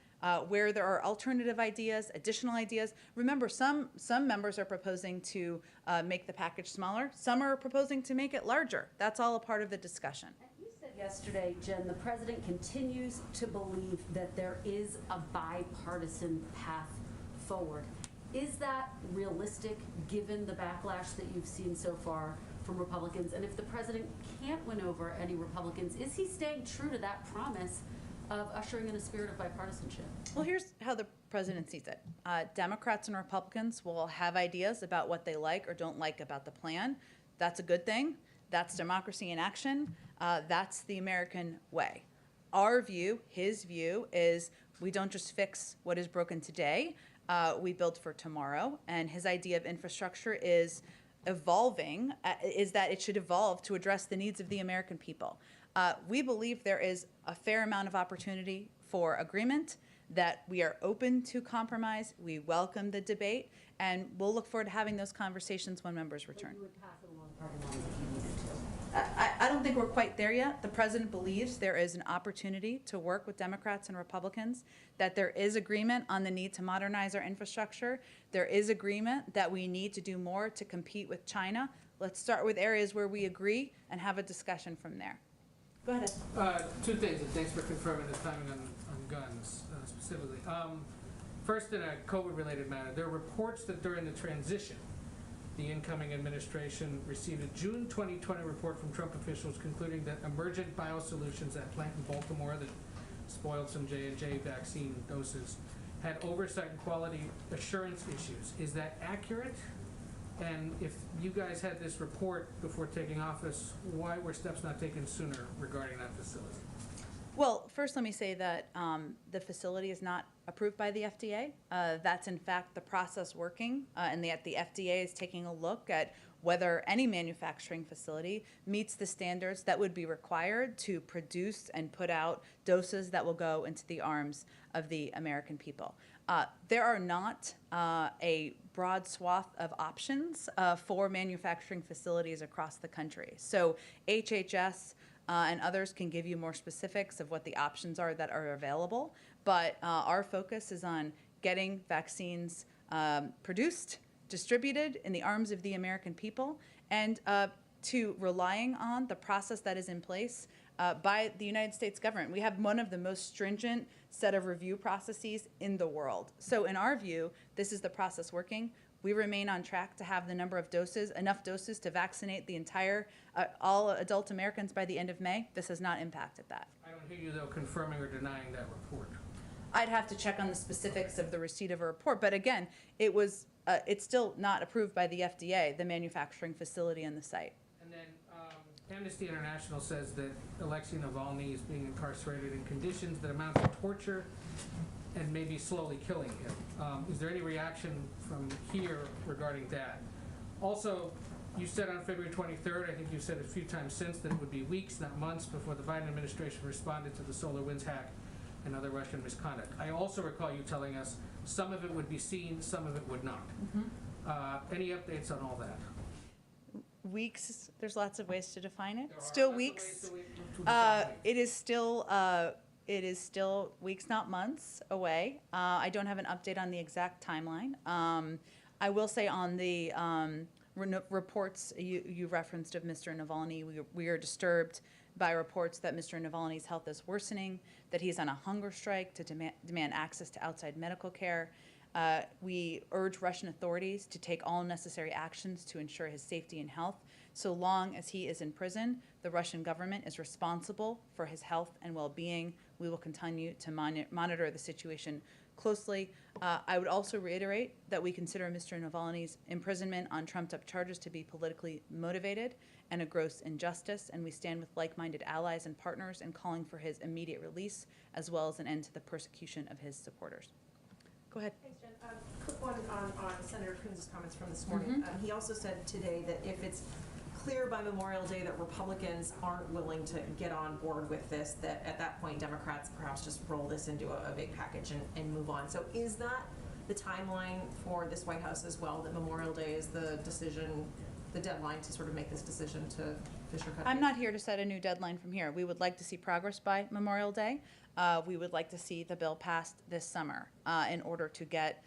Where there are alternative ideas, additional ideas. Remember, some members are proposing to make the package smaller. Some are proposing to make it larger. That's all a part of the discussion. You said yesterday, Jen, the president continues to believe that there is a bipartisan path forward. Is that realistic, given the backlash that you've seen so far from Republicans? And if the president can't win over any Republicans, is he staying true to that promise of ushering in a spirit of bipartisanship? Well, here's how the president sees it. Democrats and Republicans will have ideas about what they like or don't like about the plan. That's a good thing. That's democracy in action. That's the American way. Our view, his view, is we don't just fix what is broken today, we build for tomorrow. And his idea of infrastructure is evolving, is that it should evolve to address the needs of the American people. We believe there is a fair amount of opportunity for agreement, that we are open to compromise, we welcome the debate, and we'll look forward to having those conversations when members return. You would pass it along party lines if you needed to. I don't think we're quite there yet. The president believes there is an opportunity to work with Democrats and Republicans, that there is agreement on the need to modernize our infrastructure. There is agreement that we need to do more to compete with China. Let's start with areas where we agree and have a discussion from there. Go ahead. Two things, and thanks for confirming the timing on guns specifically. First, in a COVID-related matter, there are reports that during the transition, the incoming administration received a June 2020 report from Trump officials concluding that emergent biosolutions at plant in Baltimore that spoiled some J&J vaccine doses had oversight and quality assurance issues. Is that accurate? And if you guys had this report before taking office, why were steps not taken sooner regarding that facility? Well, first let me say that the facility is not approved by the FDA. That's in fact the process working, and the FDA is taking a look at whether any manufacturing facility meets the standards that would be required to produce and put out doses that will go into the arms of the American people. There are not a broad swath of options for manufacturing facilities across the country. So HHS and others can give you more specifics of what the options are that are available. But our focus is on getting vaccines produced, distributed in the arms of the American people, and to relying on the process that is in place by the United States government. We have one of the most stringent set of review processes in the world. So in our view, this is the process working. We remain on track to have the number of doses, enough doses to vaccinate the entire, all adult Americans by the end of May. This has not impacted that. I don't hear you, though, confirming or denying that report. I'd have to check on the specifics of the receipt of a report, but again, it was, it's still not approved by the FDA, the manufacturing facility and the site. And then Amnesty International says that Alexei Navalny is being incarcerated in conditions that amount to torture and maybe slowly killing him. Is there any reaction from here regarding that? Also, you said on February 23rd, I think you've said a few times since, that it would be weeks, not months, before the Biden administration responded to the SolarWinds hack and other Russian misconduct. I also recall you telling us some of it would be seen, some of it would not. Any updates on all that? Weeks, there's lots of ways to define it. There Still are lots of weeks. ways to define it. It is still weeks, not months away. I don't have an update on the exact timeline. I will say on the reports you referenced of Mr. Navalny, we are disturbed by reports that Mr. Navalny's health is worsening, that he's on a hunger strike to demand access to outside medical care. We urge Russian authorities to take all necessary actions to ensure his safety and health. So long as he is in prison, the Russian government is responsible for his health and well-being. We will continue to monitor the situation closely. I would also reiterate that we consider Mr. Navalny's imprisonment on trumped-up charges to be politically motivated and a gross injustice, and we stand with like-minded allies and partners in calling for his immediate release, as well as an end to the persecution of his supporters. Go ahead. Thanks, Jen. Quick one on Senator Coons' comments from this morning. He also said today that if it's clear by Memorial Day that Republicans aren't willing to get on board with this, that at that point Democrats perhaps just roll this into a big package and move on. So is that the timeline for this White House as well, that Memorial Day is the decision, the deadline to sort of make this decision to fish or cut? I'm not here to set a new deadline from here. We would like to see progress by Memorial Day. We would like to see the bill passed this summer in order to get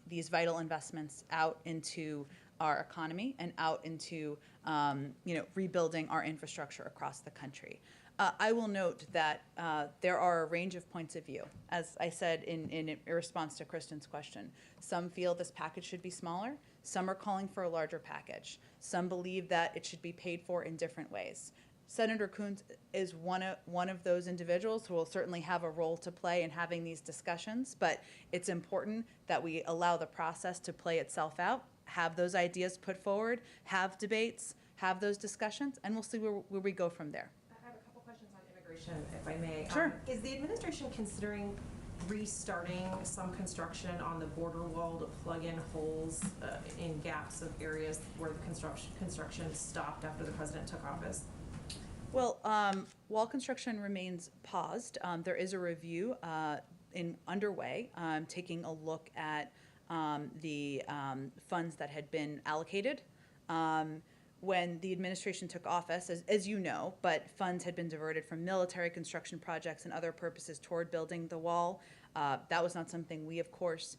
these vital investments out into our economy and out into rebuilding our infrastructure across the country. I will note that there are a range of points of view. As I said in response to Kristen's question, some feel this package should be smaller. Some are calling for a larger package. Some believe that it should be paid for in different ways. Senator Coons is one of those individuals who will certainly have a role to play in having these discussions, but it's important that we allow the process to play itself out, have those ideas put forward, have debates, have those discussions, and we'll see where we go from there. I have a couple questions on immigration, if I may. Sure. Is the administration considering restarting some construction on the border wall to plug in holes in gaps of areas where the construction stopped after the president took office? Well, wall construction remains paused. There is a review underway, taking a look at the funds that had been allocated when the administration took office, as you know, but funds had been diverted from military construction projects and other purposes toward building the wall. That was not something we, of course,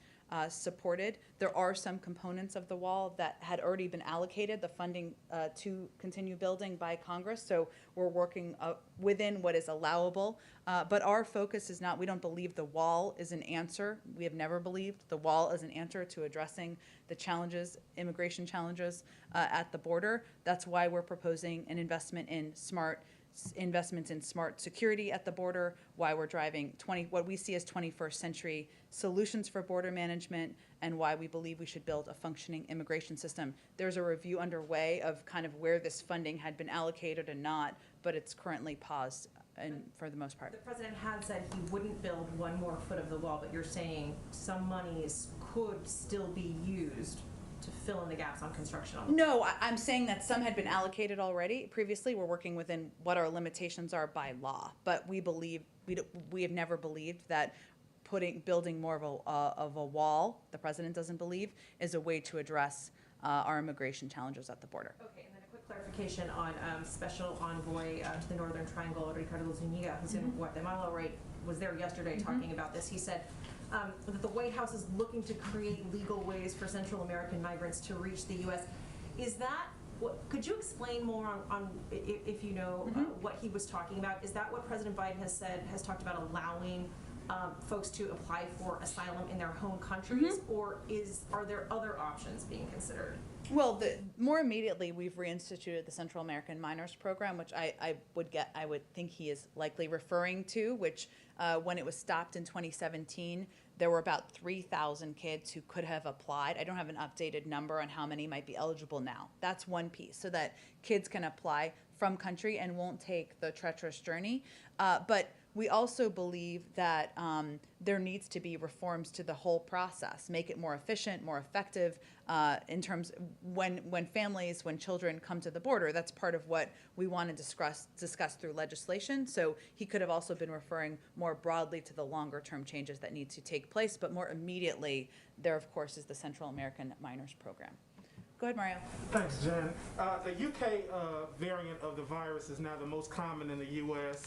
supported. There are some components of the wall that had already been allocated, the funding to continue building by Congress, so we're working within what is allowable. But our focus is not, we don't believe the wall is an answer. We have never believed the wall is an answer to addressing the challenges, immigration challenges at the border. That's why we're proposing an investments in smart security at the border, why we're driving what we see as 21st century solutions for border management, and why we believe we should build a functioning immigration system. There's a review underway of kind of where this funding had been allocated and not, but it's currently paused for the most part. The president had said he wouldn't build one more foot of the wall, but you're saying some monies could still be used to fill in the gaps on construction on the No, I'm saying that some had been allocated already. Previously, we're working within what our limitations are by law, but we believe, we have never believed that building more of a wall, the president doesn't believe, is a way to address our immigration challenges at the border. Okay, and then a quick clarification on Special Envoy to the Northern Triangle, Ricardo Zuniga, who's in Guatemala, was there yesterday talking about this. He said that the White House is looking to create legal ways for Central American migrants to reach the U.S. Is that, could you explain more on if you know what he was talking about? Is that what President Biden has talked about, allowing folks to apply for asylum in their home countries, or are there other options being considered? Well, more immediately, we've reinstituted the Central American Minors Program, which I would think he is likely referring to, which when it was stopped in 2017, there were about 3,000 kids who could have applied. I don't have an updated number on how many might be eligible now. That's one piece, so that kids can apply from country and won't take the treacherous journey. But we also believe that there needs to be reforms to the whole process, make it more efficient, more effective in terms when children come to the border. That's part of what we want to discuss through legislation. So he could have also been referring more broadly to the longer term changes that need to take place, but more immediately, there of course is the Central American Minors Program. Go ahead, Mario. Thanks, Jen. The UK variant of the virus is now the most common in the US.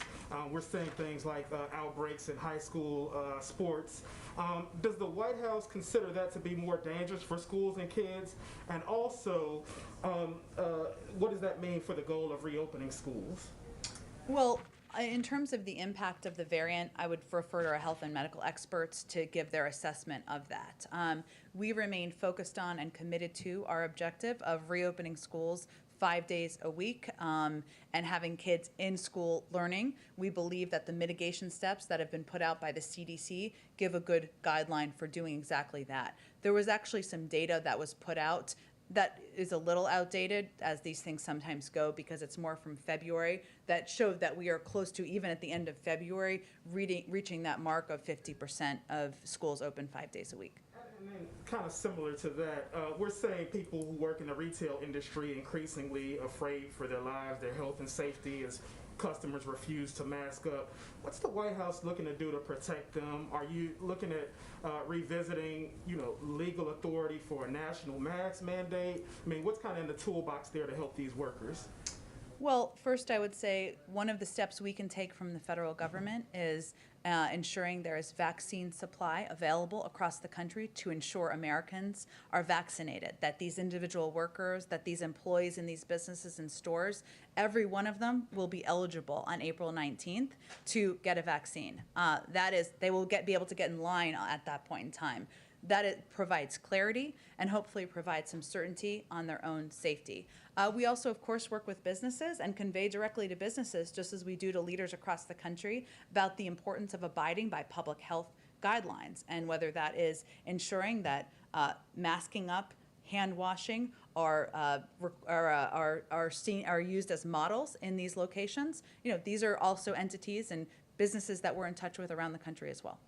We're seeing things like outbreaks in high school sports. Does the White House consider that to be more dangerous for schools and kids? And also, what does that mean for the goal of reopening schools? Well, in terms of the impact of the variant, I would refer to our health and medical experts to give their assessment of that. We remain focused on and committed to our objective of reopening schools 5 days a week and having kids in school learning. We believe that the mitigation steps that have been put out by the CDC give a good guideline for doing exactly that. There was actually some data that was put out that is a little outdated, as these things sometimes go, because it's more from February, that showed that we are close to, even at the end of February, reaching that mark of 50% of schools open 5 days a week. And then kind of similar to that, we're seeing people who work in the retail industry increasingly afraid for their lives, their health and safety, as customers refuse to mask up. What's the White House looking to do to protect them? Are you looking at revisiting, legal authority for a national mask mandate? I mean, what's kind of in the toolbox there to help these workers? Well, first I would say one of the steps we can take from the federal government is ensuring there is vaccine supply available across the country to ensure Americans are vaccinated, that these individual workers, that these employees in these businesses and stores, every one of them will be eligible on April 19th to get a vaccine. That is, they will be able to get in line at that point in time. That it provides clarity and hopefully provides some certainty on their own safety. We also, of course, work with businesses and convey directly to businesses, just as we do to leaders across the country, about the importance of abiding by public health guidelines, and whether that is ensuring that masking up, hand washing are used as models in these locations. You know, these are also entities and businesses that we're in touch with around the country as well.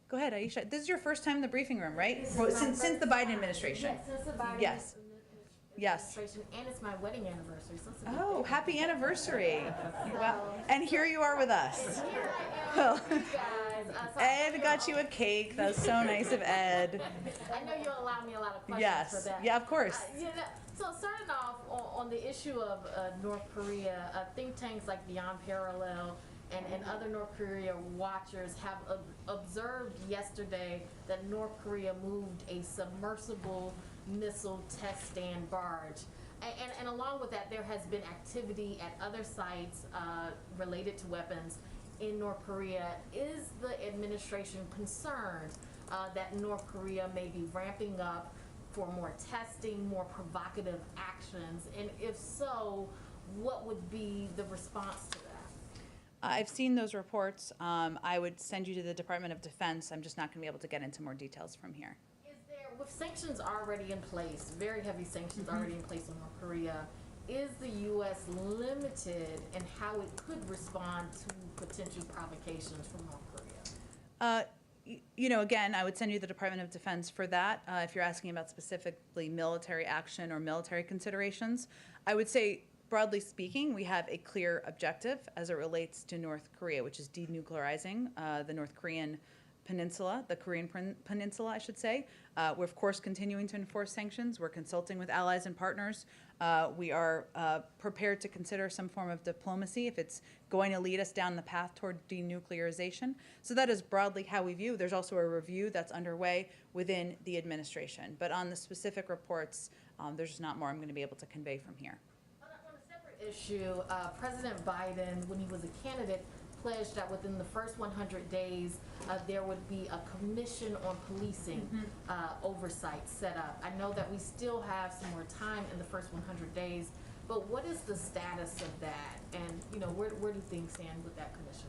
Go ahead, Aisha. This is your first time in the briefing room, right? Since the Biden administration. Yes, since the Biden Yes. Yes. And it's my wedding anniversary. So it's a big Oh, day. happy anniversary. Well, and here you are with us. And here I am with you guys. So Ed got you a cake. That was so nice of Ed. I know you'll allow me a lot of questions Yes. for that. Yeah, of course. You know, so starting off on the issue of North Korea, think tanks like Beyond Parallel and other North Korea watchers have observed yesterday that North Korea moved a submersible missile test stand barge. And along with that, there has been activity at other sites related to weapons in North Korea. Is the administration concerned that North Korea may be ramping up for more testing, more provocative actions? And if so, what would be the response to that? I've seen those reports. I would send you to the Department of Defense. I'm just not going to be able to get into more details from here. Is there, with sanctions already in place, very heavy sanctions already in place on North Korea, is the U.S. limited in how it could respond to potential provocations from North Korea? You know, again, I would send you to the Department of Defense for that. If you're asking about specifically military action or military considerations, I would say, broadly speaking, we have a clear objective as it relates to North Korea, which is denuclearizing the North Korean peninsula, the Korean peninsula, I should say. We're, of course, continuing to enforce sanctions. We're consulting with allies and partners. We are prepared to consider some form of diplomacy if it's going to lead us down the path toward denuclearization. So that is broadly how we view. There's also a review that's underway within the administration. But on the specific reports, there's just not more I'm going to be able to convey from here. Issue, President Biden, when he was a candidate, pledged that within the first 100 days, there would be a commission on policing oversight set up. I know that we still have some more time in the first 100 days, but what is the status of that? And, you know, where do things stand with that commission?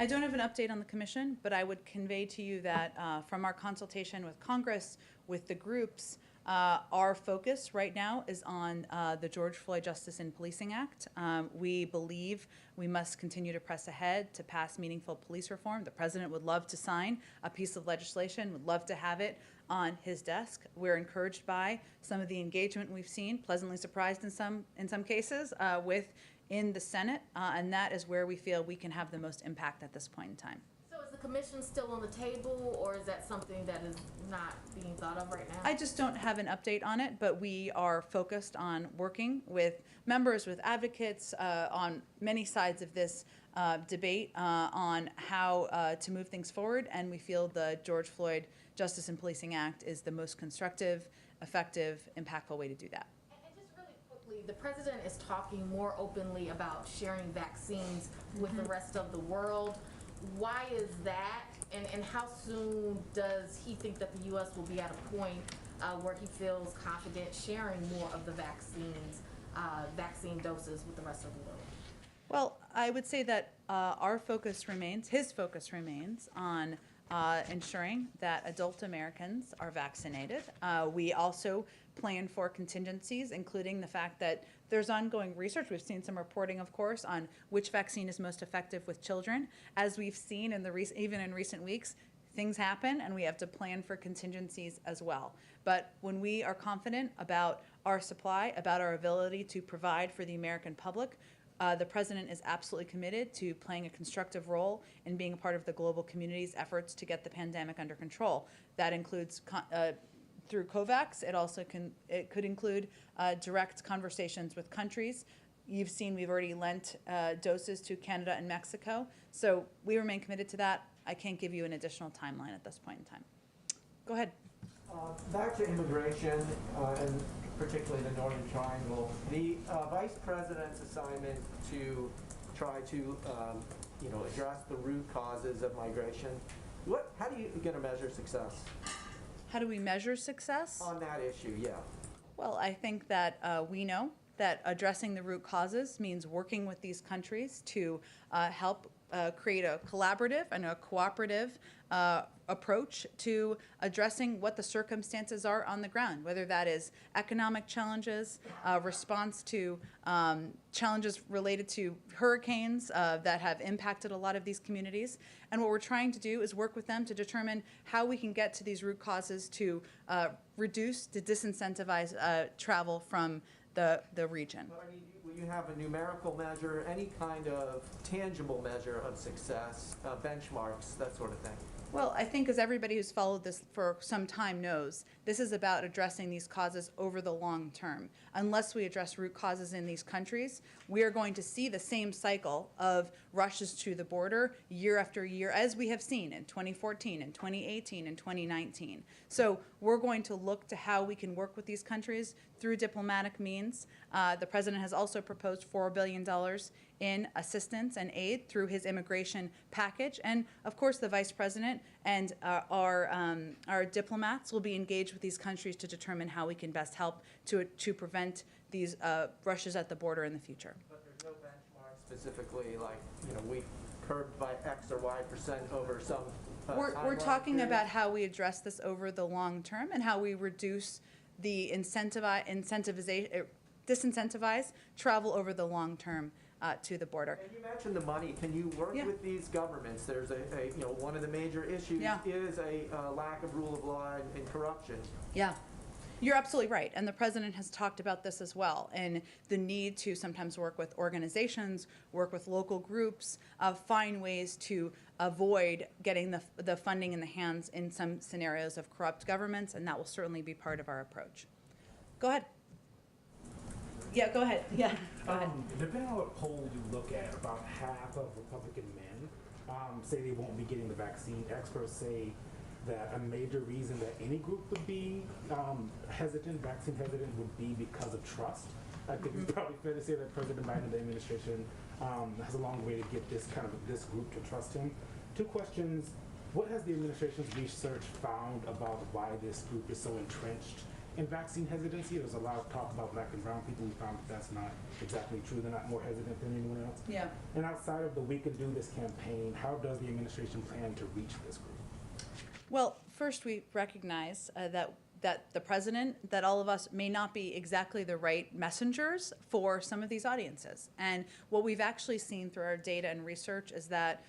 I don't have an update on the commission, but I would convey to you that from our consultation with Congress, with the groups, our focus right now is on the George Floyd Justice in Policing Act. We believe we must continue to press ahead to pass meaningful police reform. The president would love to sign a piece of legislation, would love to have it on his desk. We're encouraged by some of the engagement we've seen, pleasantly surprised in some cases, in the Senate, and that is where we feel we can have the most impact at this point in time. So is the commission still on the table, or is that something that is not being thought of right now? I just don't have an update on it, but we are focused on working with members, with advocates on many sides of this debate on how to move things forward, and we feel the George Floyd Justice in Policing Act is the most constructive, effective, impactful way to do that. The president is talking more openly about sharing vaccines with the rest of the world. Why is that? And how soon does he think that the U.S. will be at a point where he feels confident sharing more of the vaccines, vaccine doses with the rest of the world? Well, I would say that his focus remains on ensuring that adult Americans are vaccinated. We also plan for contingencies, including the fact that there's ongoing research. We've seen some reporting, of course, on which vaccine is most effective with children. As we've seen even in recent weeks, things happen, and we have to plan for contingencies as well. But when we are confident about our supply, about our ability to provide for the American public, the president is absolutely committed to playing a constructive role in being a part of the global community's efforts to get the pandemic under control. That includes through COVAX. It could include direct conversations with countries You've seen we've already lent doses to Canada and Mexico. So we remain committed to that. I can't give you an additional timeline at this point in time. Go ahead. Back to immigration, and particularly the Northern Triangle. The Vice President's assignment to try to, address the root causes of migration. How do you going to measure success? How do we measure success? On that issue, yeah. Well, I think that we know that addressing the root causes means working with these countries to help create a collaborative and a cooperative approach to addressing what the circumstances are on the ground, whether that is economic challenges, response to challenges related to hurricanes that have impacted a lot of these communities. And what we're trying to do is work with them to determine how we can get to these root causes to reduce, to disincentivize travel from the region. But I mean, will you have a numerical measure, any kind of tangible measure of success, benchmarks, that sort of thing? Well, I think as everybody who's followed this for some time knows, this is about addressing these causes over the long term. Unless we address root causes in these countries, we are going to see the same cycle of rushes to the border year after year, as we have seen in 2014 and 2018 and 2019. So we're going to look to how we can work with these countries through diplomatic means. The president has also proposed $4 billion in assistance and aid through his immigration package. And of course, the vice president and our diplomats will be engaged with these countries to determine how we can best help to prevent these rushes at the border in the future. But there's no benchmark specifically, like, we curbed by X or Y% over some We're talking about how we address this over the long term and how we reduce the disincentivize travel over the long term to the border. And you mentioned the money. Can you work with these governments? There's one of the major issues is a lack of rule of law and corruption. Yeah. You're absolutely right. And the president has talked about this as well, and the need to sometimes work with organizations, work with local groups, find ways to avoid getting the funding in the hands in some scenarios of corrupt governments, and that will certainly be part of our approach. Go ahead. Yeah, go ahead. Yeah, go ahead. Depending on what poll you look at, about half of Republican men say they won't be getting the vaccine. Experts say that a major reason that any group would be vaccine hesitant, would be because of trust. I think it's probably fair to say that President Biden and the administration has a long way to get this group to trust him. Two questions. What has the administration's research found about why this group is so entrenched in vaccine hesitancy? There's a lot of talk about black and brown people. We found that that's not exactly true. They're not more hesitant than anyone else. Yeah. And outside of the We Can Do This campaign, how does the administration plan to reach this group? Well, first we recognize that the president, that all of us may not be exactly the right messengers for some of these audiences. And what we've actually seen through our data and research is that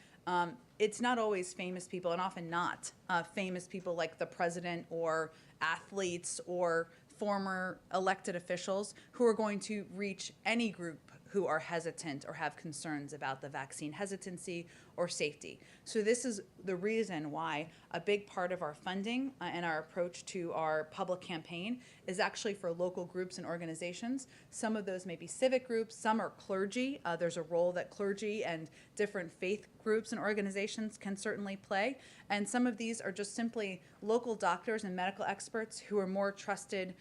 it's not always famous people, and often not famous people like the president or athletes or former elected officials who are going to reach any group who are hesitant or have concerns about the vaccine hesitancy or safety. So this is the reason why a big part of our funding and our approach to our public campaign is actually for local groups and organizations. Some of those may be civic groups, some are clergy. There's a role that clergy and different faith groups and organizations can certainly play. And some of these are just simply local doctors and medical experts who are more trusted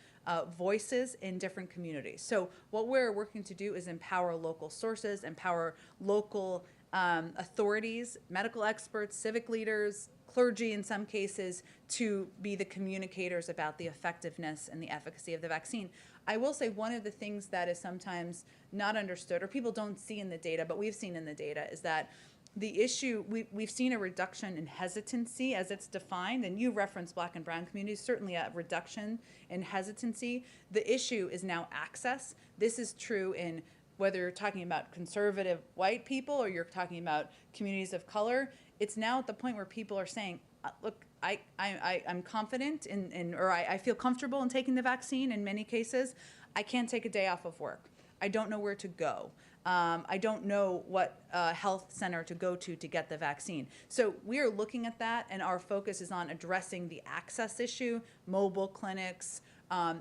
voices in different communities. So what we're working to do is empower local sources, empower local authorities, medical experts, civic leaders, clergy in some cases, to be the communicators about the effectiveness and the efficacy of the vaccine. I will say one of the things that is sometimes not understood, or people don't see in the data, but we've seen in the data, is that the issue, we've seen a reduction in hesitancy as it's defined, and you referenced black and brown communities, certainly a reduction in hesitancy. The issue is now access. This is true in whether you're talking about conservative white people or you're talking about communities of color. It's now at the point where people are saying, look, I'm confident or I feel comfortable in taking the vaccine in many cases. I can't take a day off of work. I don't know where to go. I don't know what health center to go to get the vaccine. So we are looking at that, and our focus is on addressing the access issue, mobile clinics,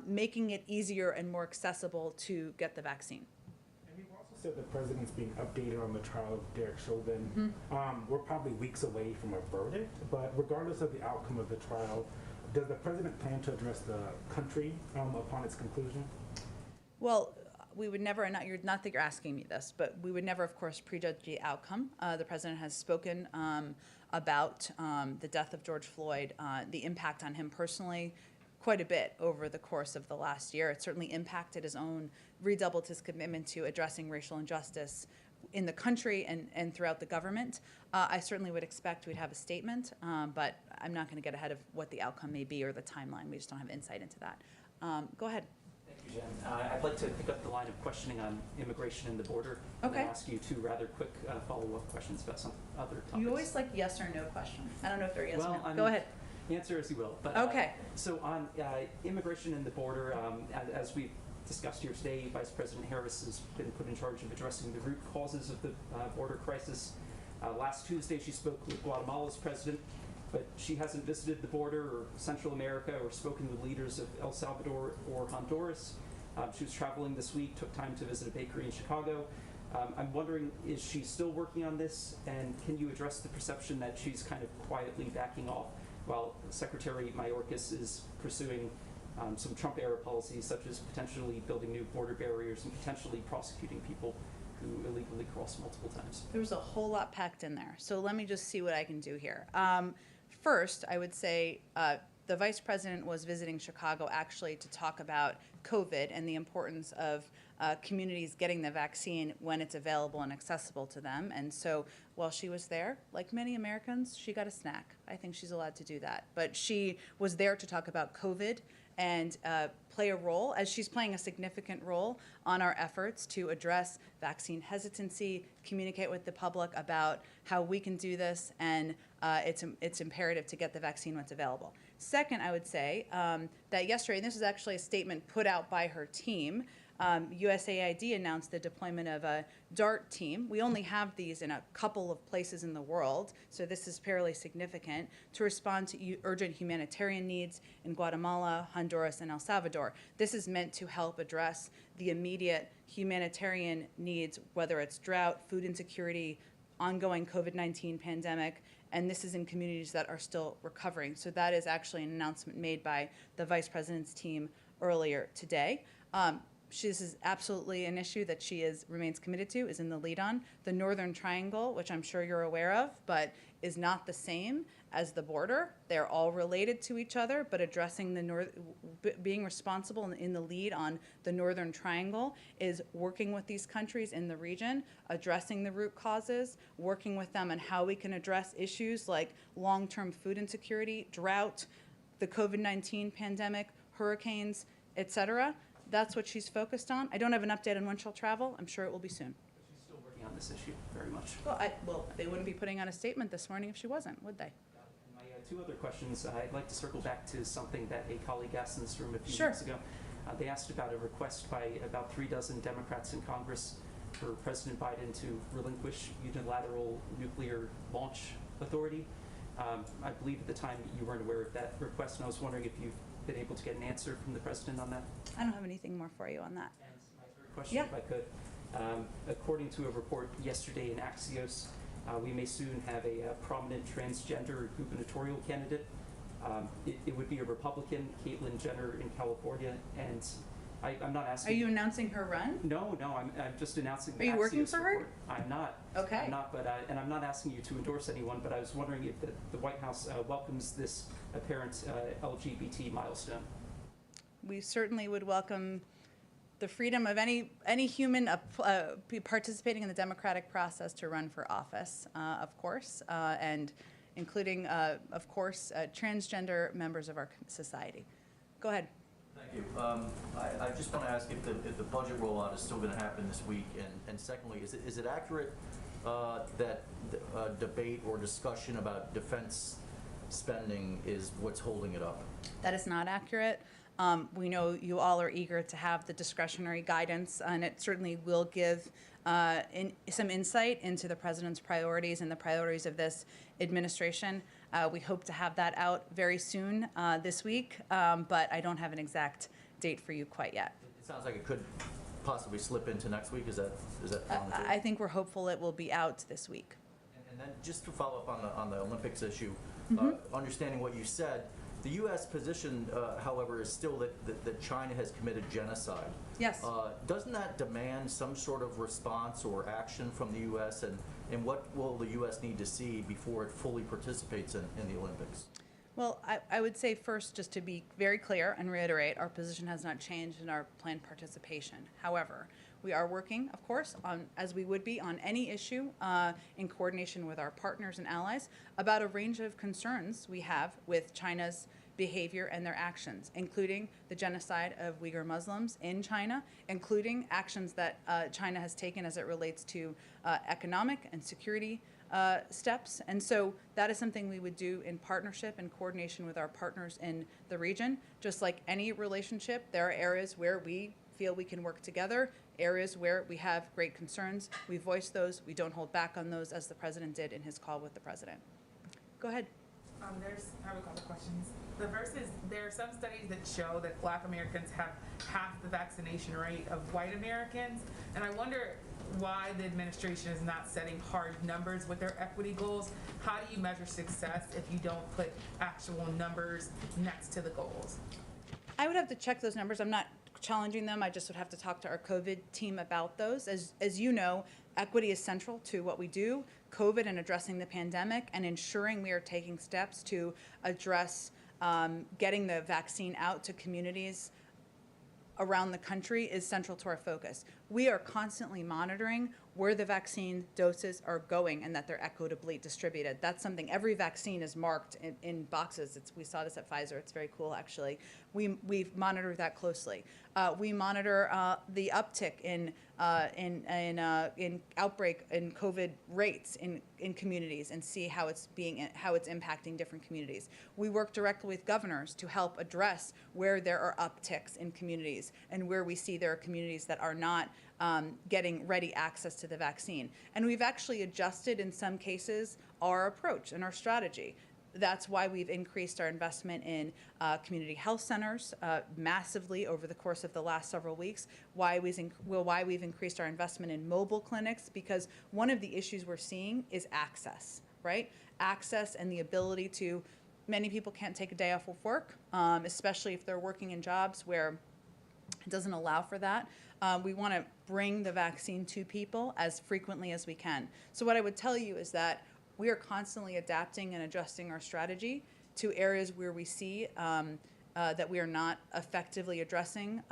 making it easier and more accessible to get the vaccine. And we've also said the president's being updated on the trial of Derek Chauvin. We're probably weeks away from a verdict, but regardless of the outcome of the trial, does the president plan to address the country upon its conclusion? Well, we would never, not that you're asking me this, but we would never, of course, prejudge the outcome. The president has spoken about the death of George Floyd, the impact on him personally, quite a bit over the course of the last year. It certainly impacted his own, redoubled his commitment to addressing racial injustice in the country and throughout the government. I certainly would expect we'd have a statement, but I'm not going to get ahead of what the outcome may be or the timeline. We just don't have insight into that. Go ahead. Thank you, Jen. I'd like to pick up the line of questioning on immigration and the border. Okay. And ask you two rather quick follow-up questions about some other topics. You always like yes or no questions. I don't know if they're yes Well, or no. Go ahead. Answer as you will. But, Okay. So on immigration and the border, as we've discussed here today, Vice President Harris has been put in charge of addressing the root causes of the border crisis. Last Tuesday, she spoke with Guatemala's president, but she hasn't visited the border or Central America or spoken with leaders of El Salvador or Honduras. She was traveling this week, took time to visit a bakery in Chicago. I'm wondering, is she still working on this? And can you address the perception that she's kind of quietly backing off while Secretary Mayorkas is pursuing some Trump-era policies, such as potentially building new border barriers and potentially prosecuting people who illegally cross multiple times? There was a whole lot packed in there. So let me just see what I can do here. First, I would say the vice president was visiting Chicago actually to talk about COVID and the importance of communities getting the vaccine when it's available and accessible to them. And so while she was there, like many Americans, she got a snack. I think she's allowed to do that. But she was there to talk about COVID and play a role, as she's playing a significant role on our efforts to address vaccine hesitancy, communicate with the public about how we can do this, and it's imperative to get the vaccine when it's available. Second, I would say that yesterday, and this is actually a statement put out by her team, USAID announced the deployment of a DART team. We only have these in a couple of places in the world, so this is fairly significant, to respond to urgent humanitarian needs in Guatemala, Honduras, and El Salvador. This is meant to help address the immediate humanitarian needs, whether it's drought, food insecurity, ongoing COVID-19 pandemic, and this is in communities that are still recovering. So that is actually an announcement made by the Vice President's team earlier today. This is absolutely an issue that she remains committed to, is in the lead on. The Northern Triangle, which I'm sure you're aware of, but is not the same as the border. They're all related to each other, but addressing being responsible and in the lead on the Northern Triangle is working with these countries in the region, addressing the root causes, working with them on how we can address issues like long-term food insecurity, drought, the COVID-19 pandemic, hurricanes, etc. That's what she's focused on. I don't have an update on when she'll travel. I'm sure it will be soon. She's still working on this issue very much. Well, they wouldn't be putting out a statement this morning if she wasn't, would they? My two other questions, I'd like to circle back to something that a colleague asked in this room a few weeks ago. They asked about a request by about 36 Democrats in Congress for President Biden to relinquish unilateral nuclear launch authority. I believe at the time you weren't aware of that request, and I was wondering if you've been able to get an answer from the president on that. I don't have anything more for you on that. And my third question, if I could. According to a report yesterday in Axios, we may soon have a prominent transgender gubernatorial candidate. It would be a Republican, Caitlyn Jenner in California, and I'm not asking. Are you announcing her run? No, I'm just announcing the Are you Axios working for her? report. I'm not. Okay. I'm not, but and I'm not asking you to endorse anyone, but I was wondering if the White House welcomes this apparent LGBT milestone. We certainly would welcome the freedom of any human participating in the democratic process to run for office, of course, and including, of course, transgender members of our society. Go ahead. Thank you. I just want to ask if the budget rollout is still going to happen this week, and secondly, is it accurate that debate or discussion about defense spending is what's holding it up? That is not accurate. We know you all are eager to have the discretionary guidance, and it certainly will give some insight into the president's priorities and the priorities of this administration. We hope to have that out very soon this week, but I don't have an exact date for you quite yet. It sounds like it could possibly slip into next week? Is that on the table? I think we're hopeful it will be out this week. And then just to follow up on the Olympics issue, understanding what you said, the U.S. position, however, is still that China has committed genocide. Yes. Doesn't that demand some sort of response or action from the U.S., and what will the U.S. need to see before it fully participates in the Olympics? Well, I would say first, just to be very clear and reiterate, our position has not changed in our planned participation. However, we are working, of course, on, as we would be on any issue, in coordination with our partners and allies, about a range of concerns we have with China's behavior and their actions, including the genocide of Uyghur Muslims in China, including actions that China has taken as it relates to economic and security steps. And so that is something we would do in partnership and coordination with our partners in the region. Just like any relationship, there are areas where we feel we can work together, areas where we have great concerns. We voice those. We don't hold back on those, as the president did in his call with the president. Go ahead. I have a couple questions. The first is, there are some studies that show that Black Americans have half the vaccination rate of white Americans, and I wonder why the administration is not setting hard numbers with their equity goals. How do you measure success if you don't put actual numbers next to the goals? I would have to check those numbers. I'm not challenging them. I just would have to talk to our COVID team about those. As you know, equity is central to what we do. COVID and addressing the pandemic and ensuring we are taking steps to address getting the vaccine out to communities around the country is central to our focus. We are constantly monitoring where the vaccine doses are going and that they're equitably distributed. That's something, every vaccine is marked in boxes. We saw this at Pfizer. It's very cool, actually. We monitor that closely. We monitor the uptick in outbreak in COVID rates in communities and see how it's impacting different communities. We work directly with governors to help address where there are upticks in communities and where we see there are communities that are not getting ready access to the vaccine. And we've actually adjusted in some cases our approach and our strategy. That's why we've increased our investment in community health centers massively over the course of the last several weeks. Why we've increased our investment in mobile clinics, because one of the issues we're seeing is access, right? Access and the ability to, many people can't take a day off of work, especially if they're working in jobs where it doesn't allow for that. We want to bring the vaccine to people as frequently as we can. So what I would tell you is that we are constantly adapting and adjusting our strategy to areas where we see that we are not effectively addressing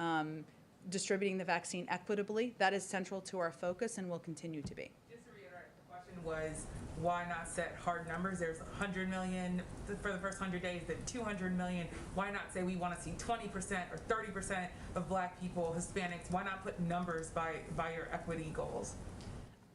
distributing the vaccine equitably. That is central to our focus and will continue to be. Just to reiterate, the question was, why not set hard numbers? There's 100 million for the first 100 days, then 200 million. Why not say we want to see 20% or 30% of Black people, Hispanics? Why not put numbers by your equity goals?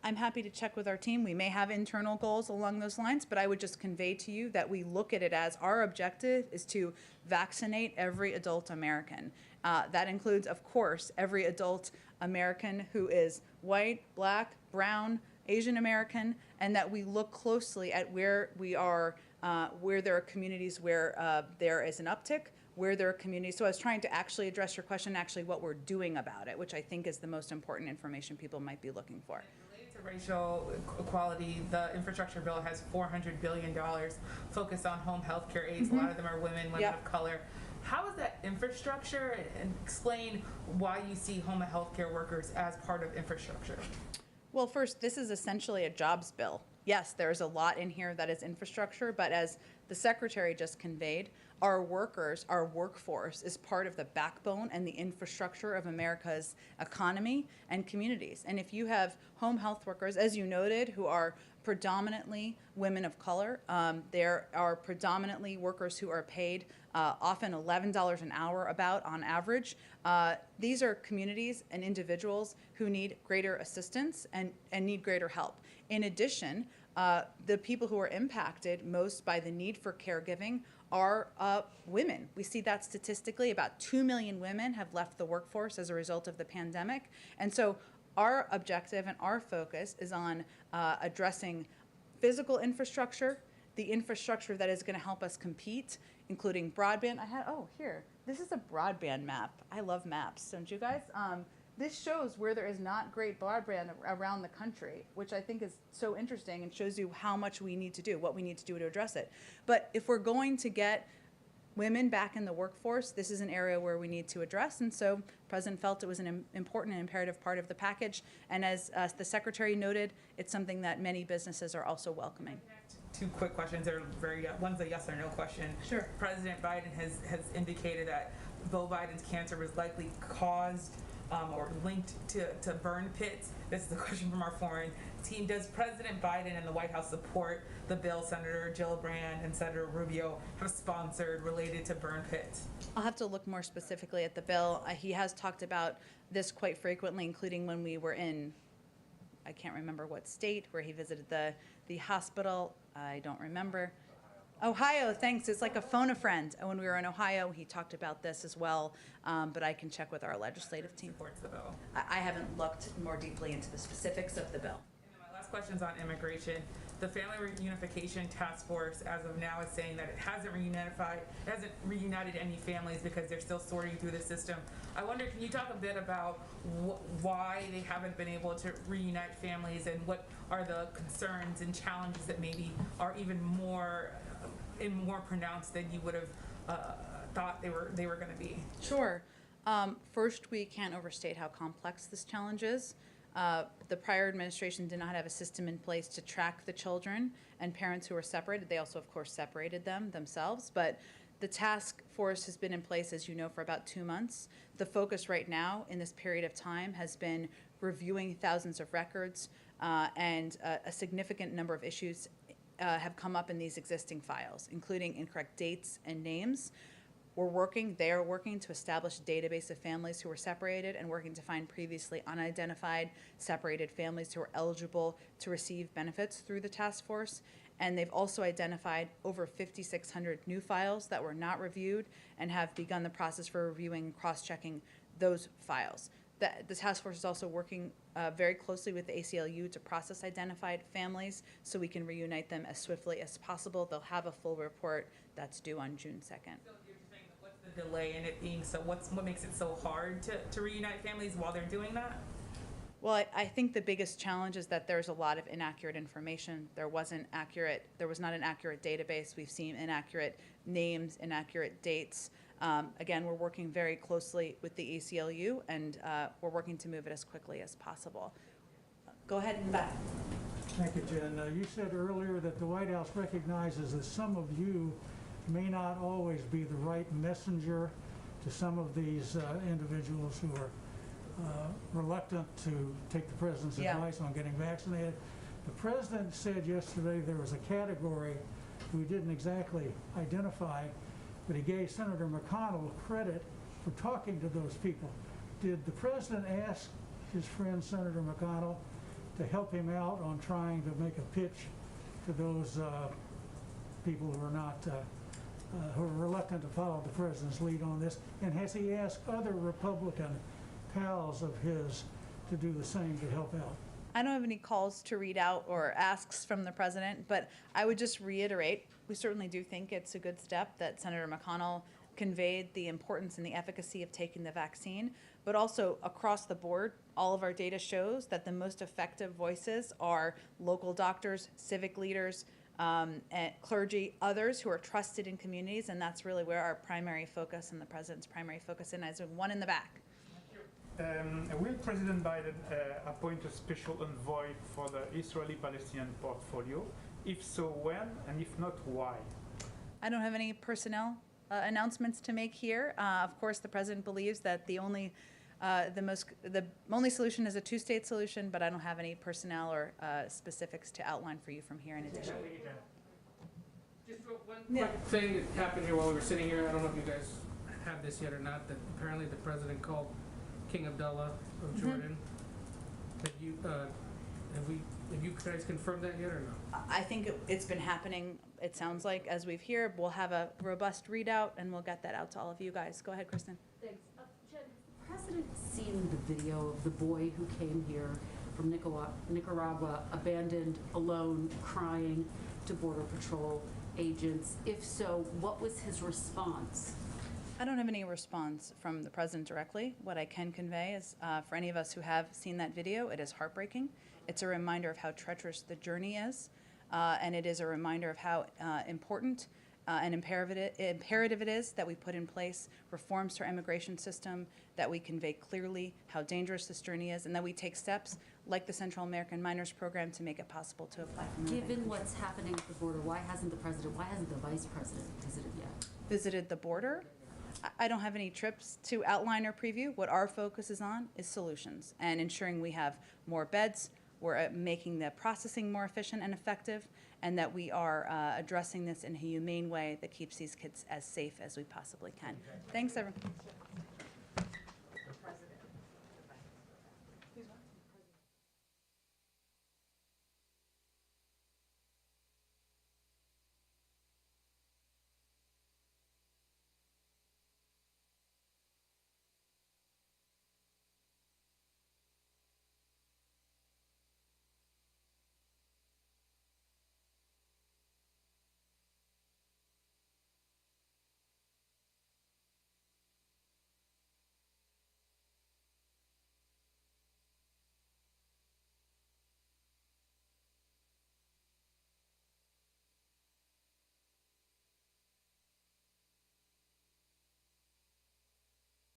I'm happy to check with our team. We may have internal goals along those lines, but I would just convey to you that we look at it as our objective is to vaccinate every adult American. That includes, of course, every adult American who is white, Black, brown, Asian American, and that we look closely at where we are, where there are communities where there is an uptick, where there are communities. So I was trying to actually address your question, actually what we're doing about it, which I think is the most important information people might be looking for. Related to racial equality, the infrastructure bill has $400 billion focused on home health care aides. A lot of them are women of color. How is that infrastructure, and explain why you see home health care workers as part of infrastructure? Well, first, this is essentially a jobs bill. Yes, there's a lot in here that is infrastructure, but as the Secretary just conveyed, our workers, our workforce is part of the backbone and the infrastructure of America's economy and communities. And if you have home health workers, as you noted, who are predominantly women of color, there are predominantly workers who are paid often $11 an hour on average. These are communities and individuals who need greater assistance and need greater help. In addition, the people who are impacted most by the need for caregiving are women. We see that statistically. About 2 million women have left the workforce as a result of the pandemic. And so our objective and our focus is on addressing physical infrastructure, the infrastructure that is going to help us compete, including broadband. Here, this is a broadband map. I love maps, don't you guys? this shows where there is not great broadband around the country, which I think is so interesting and shows you how much we need to do, what we need to do to address it. But if we're going to get women back in the workforce, this is an area where we need to address, and so the President felt it was an important and imperative part of the package, and as the Secretary noted, it's something that many businesses are also welcoming. Two quick questions. They're one's a yes or no question. Sure. President Biden has indicated that Beau Biden's cancer was likely caused or linked to burn pits. This is a question from our foreign team. Does President Biden and the White House support the bill Senator Gillibrand and Senator Rubio have sponsored related to burn pits? I'll have to look more specifically at the bill. He has talked about this quite frequently, including when we were in, I can't remember what state, where he visited the hospital. I don't remember. Ohio, thanks. It's like a phone a friend. When we were in Ohio, he talked about this as well, but I can check with our legislative team. Supports the bill. I haven't looked more deeply into the specifics of the bill. And then my last question is on immigration. The Family Reunification Task Force, as of now, is saying that it hasn't reunited any families because they're still sorting through the system. I wonder, can you talk a bit about why they haven't been able to reunite families, and what are the concerns and challenges that maybe are even more pronounced than you would have thought they were going to be? Sure. First, we can't overstate how complex this challenge is. The prior administration did not have a system in place to track the children and parents who were separated. They also, of course, separated them themselves. But the task force has been in place, as you know, for about 2 months. The focus right now in this period of time has been reviewing thousands of records, and a significant number of issues have come up in these existing files, including incorrect dates and names. They are working to establish a database of families who were separated and working to find previously unidentified separated families who are eligible to receive benefits through the task force. And they've also identified over 5,600 new files that were not reviewed and have begun the process for reviewing and cross-checking those files. The task force is also working very closely with the ACLU to process identified families so we can reunite them as swiftly as possible. They'll have a full report that's due on June 2nd. The delay in it being so, what makes it so hard to reunite families while they're doing that? Well, I think the biggest challenge is that there's a lot of inaccurate information. There was not an accurate database. We've seen inaccurate names, inaccurate dates. Again, we're working very closely with the ACLU, and we're working to move it as quickly as possible. Go ahead and back. Thank you, Jen. You said earlier that the White House recognizes that some of you may not always be the right messenger to some of these individuals who are reluctant to take the president's advice on getting vaccinated. The president said yesterday there was a category we didn't exactly identify, but he gave Senator McConnell credit for talking to those people. Did the president ask his friend Senator McConnell to help him out on trying to make a pitch to those people who are not who are reluctant to follow the president's lead on this? And has he asked other Republican pals of his to do the same to help out? I don't have any calls to read out or asks from the president, but I would just reiterate, we certainly do think it's a good step that Senator McConnell conveyed the importance and the efficacy of taking the vaccine, but also across the board, all of our data shows that the most effective voices are local doctors, civic leaders, and clergy, others who are trusted in communities, and that's really where our primary focus and the president's primary focus in is. One in the back. Will President Biden appoint a special envoy for the Israeli-Palestinian portfolio? If so, when? And if not, why? I don't have any personnel announcements to make here. Of course, the president believes that the only solution is a two-state solution, but I don't have any personnel or specifics to outline for you from here in addition. Just one quick thing that happened here while we were sitting here. I don't know if you guys have this yet or not, that apparently the president called King Abdullah of Jordan. Have you guys confirmed that yet or no? I think it's been happening, it sounds like, as we've heard. We'll have a robust readout, and we'll get that out to all of you guys. Go ahead, Kristen. Thanks. Jen, has the president seen the video of the boy who came here from Nicaragua, abandoned, alone, crying to Border Patrol agents? If so, what was his response? I don't have any response from the president directly. What I can convey is, for any of us who have seen that video, it is heartbreaking. It's a reminder of how treacherous the journey is, and it is a reminder of how important and imperative it is that we put in place reforms to our immigration system, that we convey clearly how dangerous this journey is, and that we take steps like the Central American Minors Program to make it possible to apply for Northern Given countries. what's happening at the border, why hasn't the president, why hasn't the vice president visited yet? Visited the border. I don't have any trips to outline or preview. What our focus is on is solutions and ensuring we have more beds, we're making the processing more efficient and effective, and that we are addressing this in a humane way that keeps these kids as safe as we possibly can. Thanks, everyone.